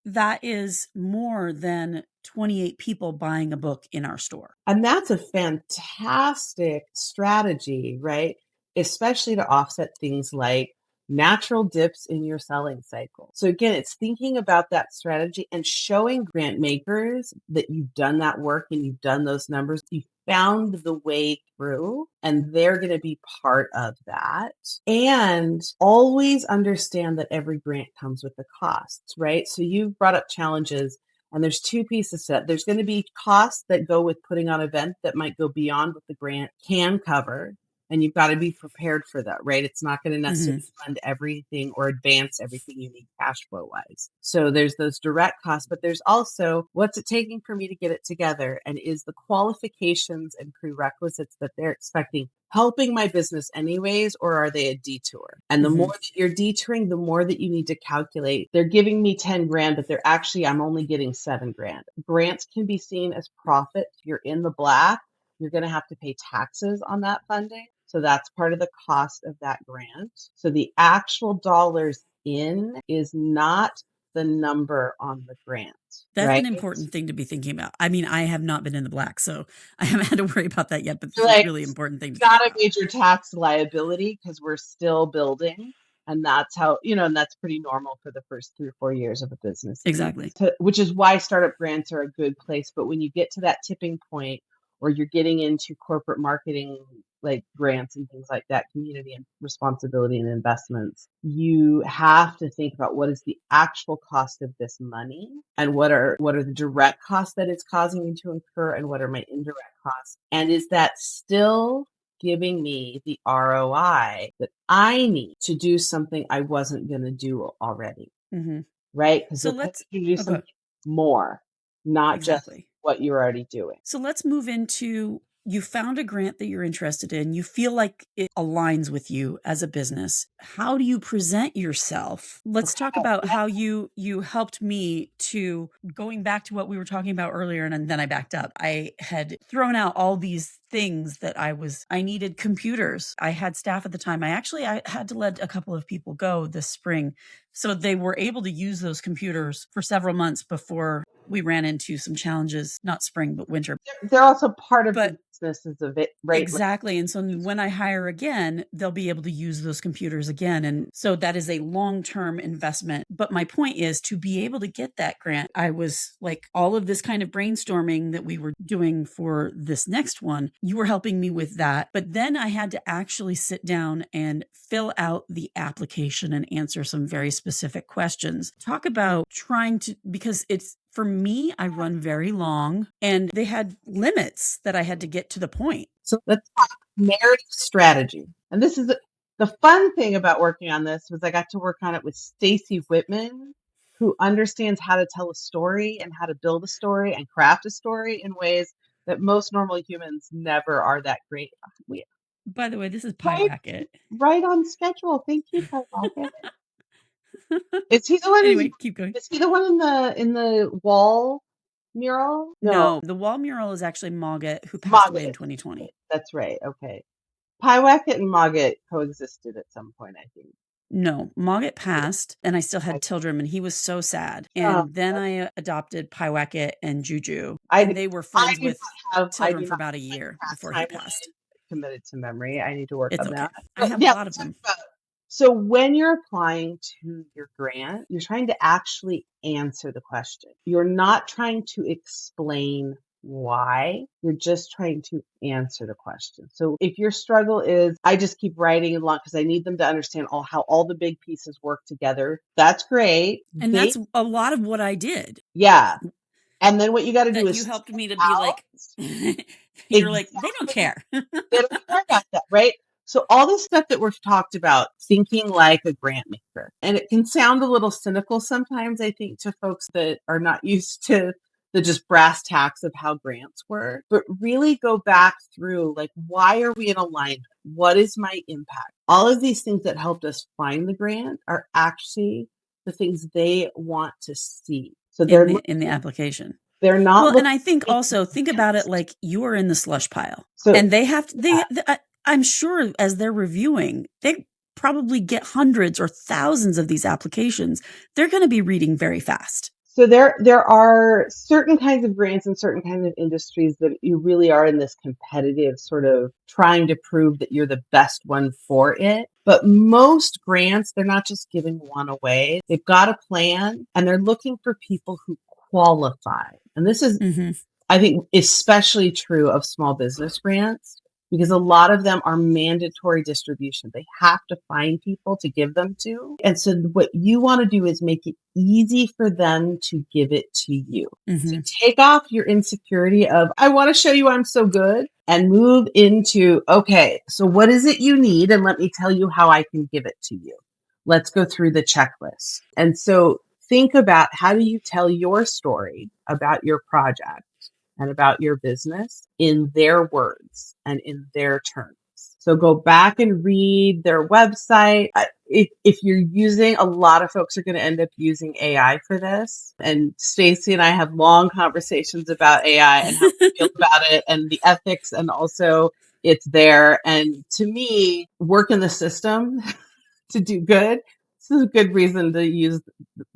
B: That is more than 28 people buying a book in our store.
A: And that's a fantastic strategy, right? Especially to offset things like natural dips in your selling cycle. So again, it's thinking about that strategy and showing grant makers that you've done that work and you've done those numbers. You found the way through, and they're going to be part of that. And always understand that every grant comes with the costs, right? So you've brought up challenges. And there's two pieces to that. There's going to be costs that go with putting on an event that might go beyond what the grant can cover. And you've got to be prepared for that, right? It's not going to necessarily fund everything or advance everything you need cash flow wise. So there's those direct costs, but there's also what's it taking for me to get it together? And is the qualifications and prerequisites that they're expecting helping my business anyways, or are they a detour? And the more that you're detouring, the more that you need to calculate. They're giving me 10 grand, but I'm only getting 7 grand. Grants can be seen as profit. If you're in the black, you're going to have to pay taxes on that funding. So that's part of the cost of that grant. So the actual dollars in is not the number on the grant.
B: That's
A: right?
B: an important thing to be thinking about. I mean, I have not been in the black, so I haven't had to worry about that yet, but this is a really important thing to think
A: not
B: about.
A: a major tax liability because we're still building. And that's how, and that's pretty normal for the first 3 or 4 years of a business.
B: Exactly.
A: Which is why startup grants are a good place. But when you get to that tipping point, or you're getting into corporate marketing, like grants and things like that, community and responsibility and investments, you have to think about what is the actual cost of this money and what are the direct costs that it's causing me to incur and what are my indirect costs. And is that still giving me the ROI that I need to do something I wasn't going to do already? Right? Because let's do something more, not just what you're already doing.
B: So let's move into, you found a grant that you're interested in. You feel like it aligns with you as a business. How do you present yourself? Let's talk about how you helped me to, going back to what we were talking about earlier, and then I backed up. I had thrown out all these things that I needed computers. I had staff at the time. I had to let a couple of people go this spring. So they were able to use those computers for several months before we ran into some challenges, not spring, but winter.
A: They're also part of the businesses of it, right?
B: Exactly. And so when I hire again, they'll be able to use those computers again. And so that is a long-term investment. But my point is, to be able to get that grant, I was like, all of this kind of brainstorming that we were doing for this next one, you were helping me with that. But then I had to actually sit down and fill out the application and answer some very specific questions. Talk about trying to, because for me, I run very long and they had limits that I had to get to the point.
A: So let's talk narrative strategy. And this is the fun thing about working on this was I got to work on it with Stacy Whitman, who understands how to tell a story and how to build a story and craft a story in ways that most normal humans never are that great.
B: By the way, this is Pyewacket.
A: Right on schedule. Thank you, Pyewacket. Is he the one?
B: Anyway, keep going.
A: Is he the one in the wall mural?
B: No, the wall mural is actually Mogget, who passed away in 2020.
A: That's right. Okay. Pyewacket and Mogget coexisted at some point, I think.
B: No, Mogget passed, and I still had Tildrum, and he was so sad. And then I adopted Pyewacket and Juju, and they were friends with Tildrum for about a year before he passed.
A: Committed to memory. I need to work on that.
B: I have a lot of them.
A: So when you're applying to your grant, you're trying to actually answer the question. You're not trying to explain why. You're just trying to answer the question. So if your struggle is, I just keep writing along because I need them to understand how all the big pieces work together, that's great.
B: And that's a lot of what I did.
A: Yeah. And then what you got to do
B: That
A: is
B: you helped me to be
A: out.
B: like, you're like, they don't
A: Exactly.
B: care.
A: They don't care about that, right? So all this stuff that we've talked about, thinking like a grant maker, and it can sound a little cynical sometimes, I think, to folks that are not used to the just brass tacks of how grants work, but really go back through, like, why are we in alignment? What is my impact? All of these things that helped us find the grant are actually the things they want to see. So they're
B: in the application.
A: they're not
B: Well, and
A: looking
B: I think also think about it like you are in the slush pile,
A: so
B: and they have to, I'm sure as they're reviewing, they probably get hundreds or thousands of these applications. They're going to be reading very fast.
A: So there are certain kinds of grants and certain kinds of industries that you really are in this competitive sort of trying to prove that you're the best one for it. But most grants, they're not just giving one away. They've got a plan and they're looking for people who qualify. And this is, I think, especially true of small business grants, because a lot of them are mandatory distribution. They have to find people to give them to. And so what you want to do is make it easy for them to give it to you. So take off your insecurity of, I want to show you I'm so good, and move into, okay, so what is it you need? And let me tell you how I can give it to you. Let's go through the checklist. And so think about, how do you tell your story about your project and about your business in their words and in their terms? So go back and read their website. If you're using, a lot of folks are going to end up using AI for this. And Stacy and I have long conversations about AI and how we feel about it and the ethics, and also it's there. And to me, work in the system to do good. This is a good reason to use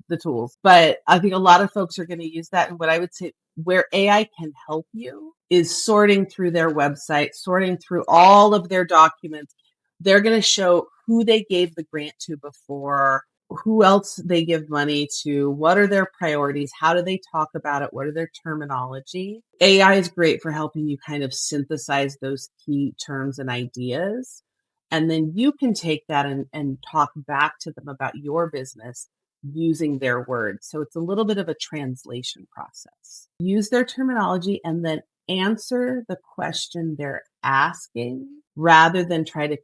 A: the tools. But I think a lot of folks are going to use that. And what I would say, where AI can help you is sorting through their website, sorting through all of their documents. They're going to show who they gave the grant to before, who else they give money to, what are their priorities, how do they talk about it, what are their terminology. AI is great for helping you kind of synthesize those key terms and ideas. And then you can take that and talk back to them about your business using their words. So it's a little bit of a translation process. Use their terminology and then answer the question they're asking, rather than try to,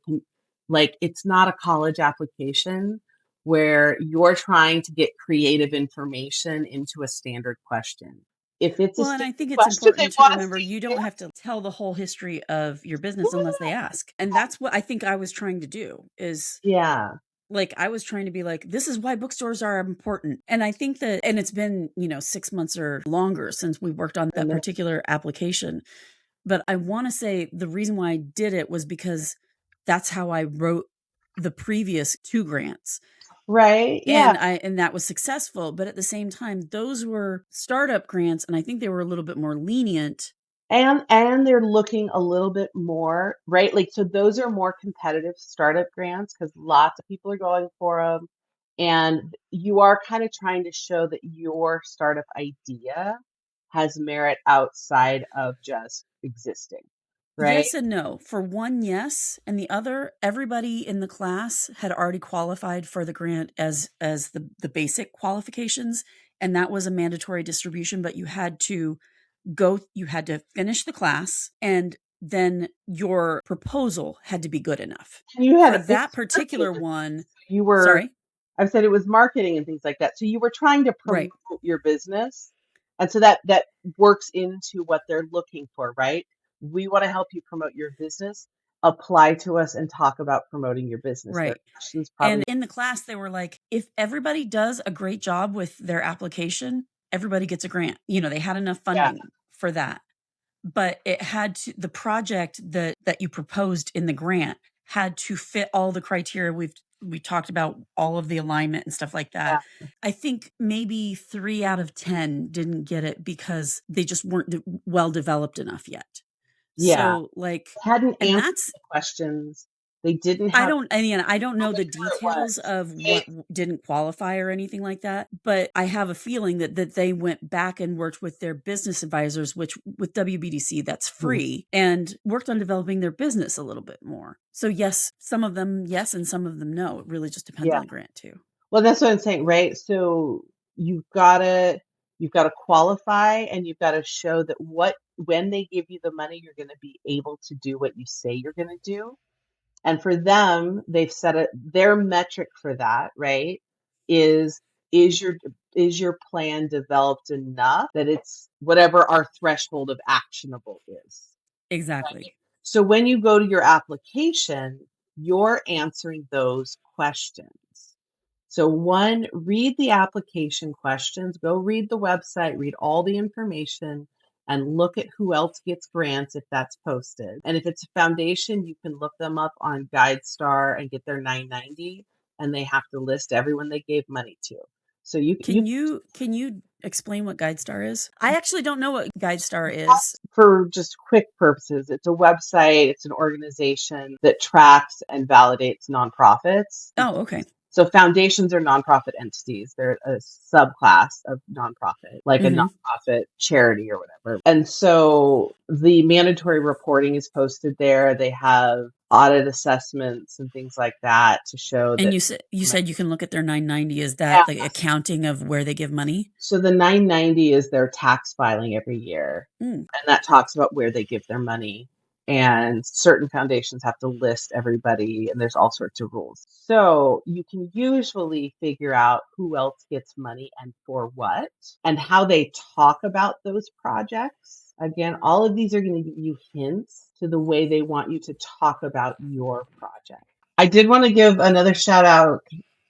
A: like, it's not a college application where you're trying to get creative information into a standard question. If it's
B: well,
A: a
B: and I think it's
A: question,
B: important to remember you don't have to tell the whole history of your business unless they ask. And that's what I think I was trying to do is,
A: yeah.
B: like, I was trying to be like, this is why bookstores are important. And I think that, and it's been, 6 months or longer since we worked on that particular application. But I want to say the reason why I did it was because that's how I wrote the previous 2 grants.
A: Right. Yeah.
B: And that was successful. But at the same time, those were startup grants. And I think they were a little bit more lenient.
A: And they're looking a little bit more, right? Like, so those are more competitive startup grants because lots of people are going for them. And you are kind of trying to show that your startup idea has merit outside of just existing, right?
B: Yes and no. For one, yes. And the other, everybody in the class had already qualified for the grant as the basic qualifications. And that was a mandatory distribution, but you had to finish the class, and then your proposal had to be good enough.
A: You had
B: For that particular one,
A: you were,
B: sorry?
A: I've said it was marketing and things like that. So you were trying to promote
B: Right.
A: your business. And so that works into what they're looking for, right? We want to help you promote your business. Apply to us and talk about promoting your business.
B: Right. And in the class, they were like, if everybody does a great job with their application, everybody gets a grant. They had enough funding for that. But it had to, the project that you proposed in the grant had to fit all the criteria we talked about, all of the alignment and stuff like that. Yeah. I think maybe 3 out of 10 didn't get it because they just weren't well developed enough yet. Yeah. So, like,
A: hadn't
B: and
A: answered
B: that's
A: the questions. They didn't have.
B: I don't know the
A: Sure it
B: details
A: was.
B: of what didn't qualify or anything like that, but I have a feeling that they went back and worked with their business advisors, which with WBDC, that's free, and worked on developing their business a little bit more. So yes, some of them yes, and some of them no. It really just depends on the grant too.
A: Well, that's what I'm saying, right? So you've got to qualify, and you've got to show that when they give you the money, you're going to be able to do what you say you're going to do. And for them, they've set their metric for that, right? Is your plan developed enough that it's whatever our threshold of actionable is?
B: Exactly.
A: Right? So when you go to your application, you're answering those questions. So one, read the application questions, go read the website, read all the information, and look at who else gets grants if that's posted. And if it's a foundation, you can look them up on GuideStar and get their 990, and they have to list everyone they gave money to. So
B: can you explain what GuideStar is? I actually don't know what GuideStar is.
A: For just quick purposes, it's a website, it's an organization that tracks and validates nonprofits.
B: Oh, okay.
A: So foundations are nonprofit entities. They're a subclass of nonprofit, like a nonprofit charity or whatever. And so the mandatory reporting is posted there. They have audit assessments and things like that to show that.
B: And you said you can look at their 990. Is that the accounting of where they give money?
A: So the 990 is their tax filing every year. And that talks about where they give their money. And certain foundations have to list everybody, and there's all sorts of rules. So you can usually figure out who else gets money and for what, and how they talk about those projects. Again, all of these are going to give you hints to the way they want you to talk about your project. I did want to give another shout out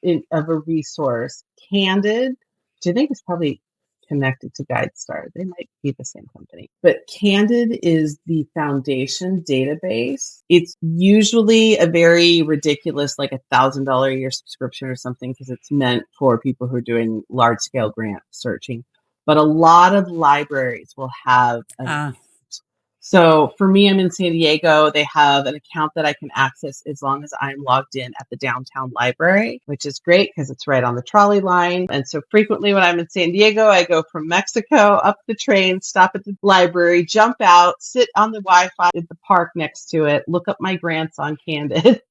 A: of a resource, Candid, which I think is probably connected to GuideStar. They might be the same company. But Candid is the foundation database. It's usually a very ridiculous, like $1,000 a year subscription or something, because it's meant for people who are doing large scale grant searching. But a lot of libraries will have So for me, I'm in San Diego. They have an account that I can access as long as I'm logged in at the downtown library, which is great because it's right on the trolley line. And so frequently when I'm in San Diego, I go from Mexico up the train, stop at the library, jump out, sit on the Wi-Fi at the park next to it, look up my grants on Candid,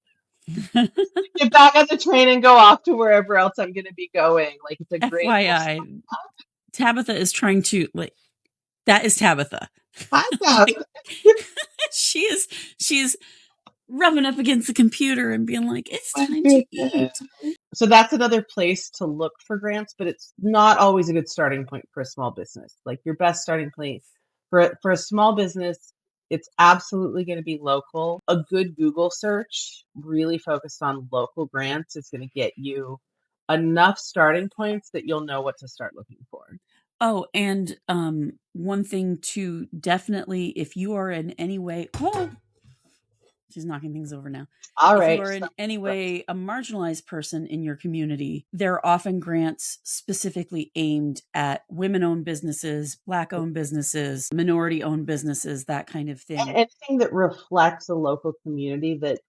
A: get back on the train and go off to wherever else I'm going to be going. Like, it's a great
B: FYI, Tabitha is trying to, like, that is Tabitha.
A: Hi, Tabitha.
B: She's rubbing up against the computer and being like, it's time to eat.
A: So that's another place to look for grants, but it's not always a good starting point for a small business. Like, your best starting point for a small business, it's absolutely going to be local. A good Google search really focused on local grants is going to get you enough starting points that you'll know what to start looking for.
B: Oh, and one thing to definitely, if you are in any way, she's knocking things over now.
A: All right.
B: If you are in any way a marginalized person in your community, there are often grants specifically aimed at women-owned businesses, Black-owned businesses, minority-owned businesses, that kind of thing.
A: Anything that reflects a local community that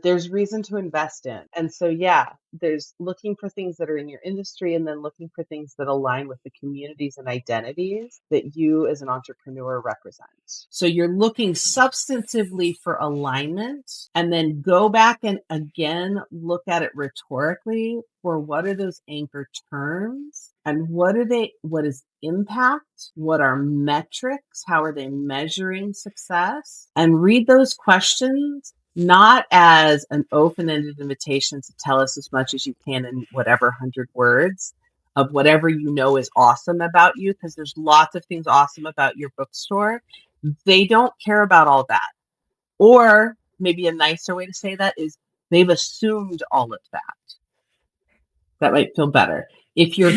A: there's reason to invest in. And so, there's looking for things that are in your industry, and then looking for things that align with the communities and identities that you as an entrepreneur represent. So you're looking substantively for alignment, and then go back and again look at it rhetorically for what are those anchor terms, and what is impact, what are metrics, how are they measuring success, and read those questions not as an open-ended invitation to tell us as much as you can in whatever 100 words of whatever you know is awesome about you, because there's lots of things awesome about your bookstore. They don't care about all that. Or maybe a nicer way to say that is they've assumed all of that. That might feel better. If you're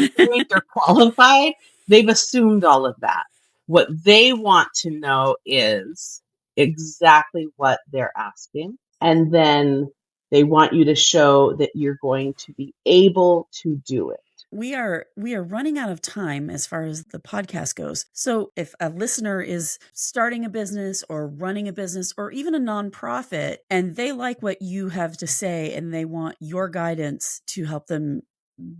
A: qualified, they've assumed all of that. What they want to know is exactly what they're asking. And then they want you to show that you're going to be able to do it.
B: we are running out of time as far as the podcast goes. So if a listener is starting a business or running a business or even a nonprofit and they like what you have to say and they want your guidance to help them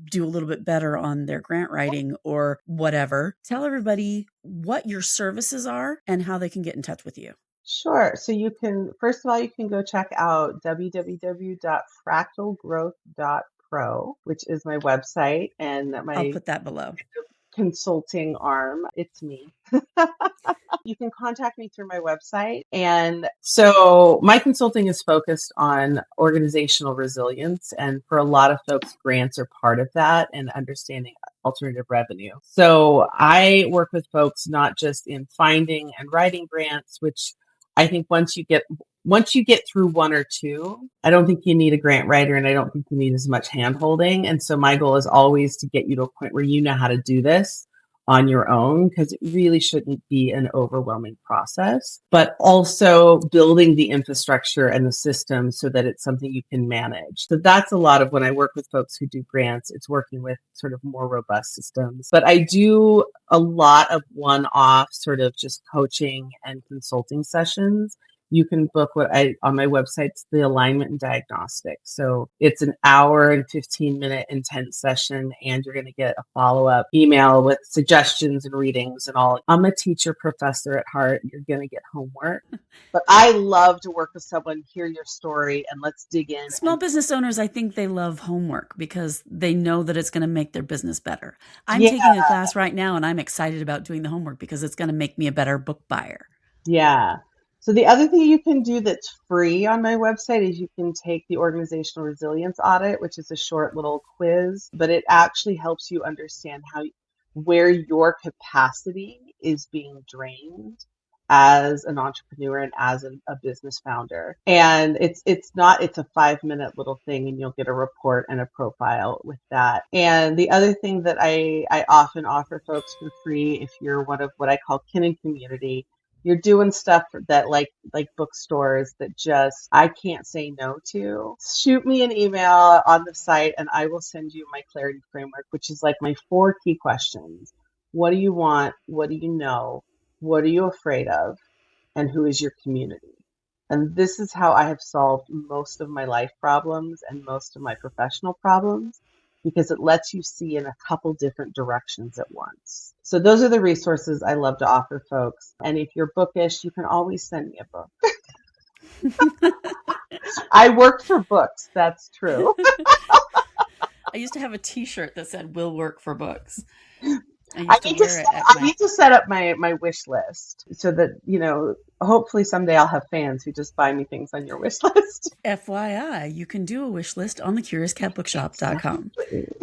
B: do a little bit better on their grant writing or whatever, tell everybody what your services are and how they can get in touch with you.
A: Sure. So you can, first of all, you can go check out www.fractalgrowth.pro, which is my website and
B: I'll
A: my
B: put that below.
A: consulting arm. It's me. You can contact me through my website. And so my consulting is focused on organizational resilience. And for a lot of folks, grants are part of that and understanding alternative revenue. So I work with folks not just in finding and writing grants, which I think once you get through one or two, I don't think you need a grant writer and I don't think you need as much hand holding. And so my goal is always to get you to a point where you know how to do this on your own, because it really shouldn't be an overwhelming process, but also building the infrastructure and the system so that it's something you can manage. So that's a lot of when I work with folks who do grants, it's working with sort of more robust systems. But I do a lot of one-off sort of just coaching and consulting sessions. You can book on my website, it's the alignment and diagnostic. So it's an hour and 15-minute intense session, and you're going to get a follow-up email with suggestions and readings and all. I'm a teacher professor at heart. You're going to get homework. But I love to work with someone, hear your story, and let's dig in.
B: Small business owners, I think they love homework because they know that it's going to make their business better. I'm taking a class right now, and I'm excited about doing the homework because it's going to make me a better book buyer.
A: Yeah. So the other thing you can do that's free on my website is you can take the organizational resilience audit, which is a short little quiz, but it actually helps you understand where your capacity is being drained as an entrepreneur and as a business founder. And it's a 5-minute little thing, and you'll get a report and a profile with that. And the other thing that I often offer folks for free, if you're one of what I call kin and community, you're doing stuff that like bookstores that just I can't say no to, shoot me an email on the site and I will send you my clarity framework, which is like my 4 key questions. What do you want? What do you know? What are you afraid of? And who is your community? And this is how I have solved most of my life problems and most of my professional problems, because it lets you see in a couple different directions at once. So those are the resources I love to offer folks. And if you're bookish, you can always send me a book. I work for books. That's true.
B: I used to have a t-shirt that said, "We'll work for books."
A: I need to set up my wish list so that, hopefully someday I'll have fans who just buy me things on your wish list.
B: FYI, you can do a wish list on the CuriousCatBookshop.com.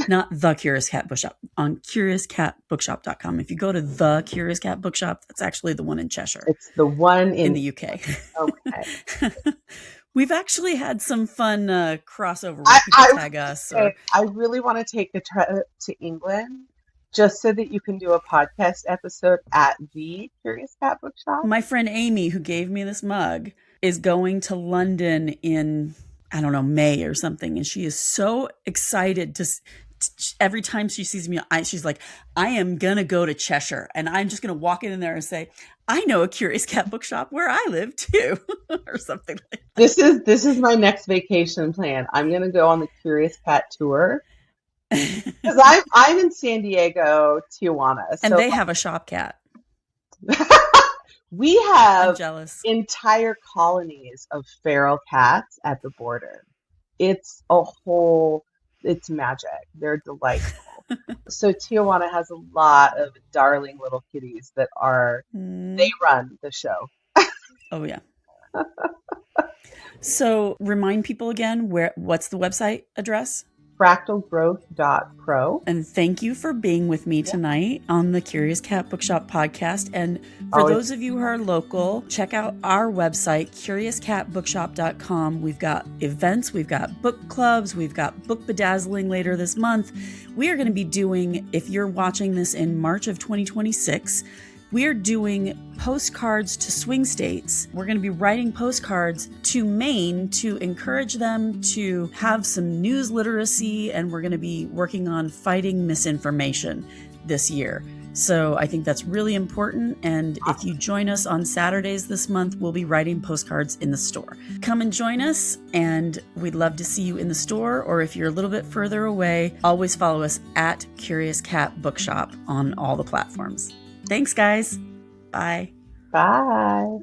B: Not the Curious Cat Bookshop, on CuriousCatBookshop.com. If you go to the Curious Cat Bookshop, that's actually the one in Cheshire.
A: It's the one in
B: the UK.
A: Okay.
B: We've actually had some fun crossover where people tag us.
A: I really want to take a trip to England, just so that you can do a podcast episode at the Curious Cat Bookshop.
B: My friend Amy, who gave me this mug, is going to London in, I don't know, May or something. And she is so excited to every time she sees me, she's like, I am going to go to Cheshire. And I'm just going to walk in there and say, I know a Curious Cat Bookshop where I live too, or something like that.
A: This is my next vacation plan. I'm going to go on the Curious Cat tour. Because I'm in San Diego, Tijuana.
B: And they have a shop cat.
A: We have
B: I'm jealous.
A: Entire colonies of feral cats at the border. It's magic. They're delightful. So Tijuana has a lot of darling little kitties that they run the show.
B: Oh, yeah. So remind people again, what's the website address?
A: fractalgrowth.pro.
B: And thank you for being with me tonight on the Curious Cat Bookshop podcast. And for those of you who are local, check out our website, curiouscatbookshop.com. We've got events, we've got book clubs, we've got book bedazzling later this month. We are going to be doing, if you're watching this in March of 2026, we're doing postcards to swing states. We're going to be writing postcards to Maine to encourage them to have some news literacy, and we're going to be working on fighting misinformation this year. So I think that's really important. And if you join us on Saturdays this month, we'll be writing postcards in the store. Come and join us, and we'd love to see you in the store. Or if you're a little bit further away, always follow us at Curious Cat Bookshop on all the platforms. Thanks, guys. Bye.
A: Bye.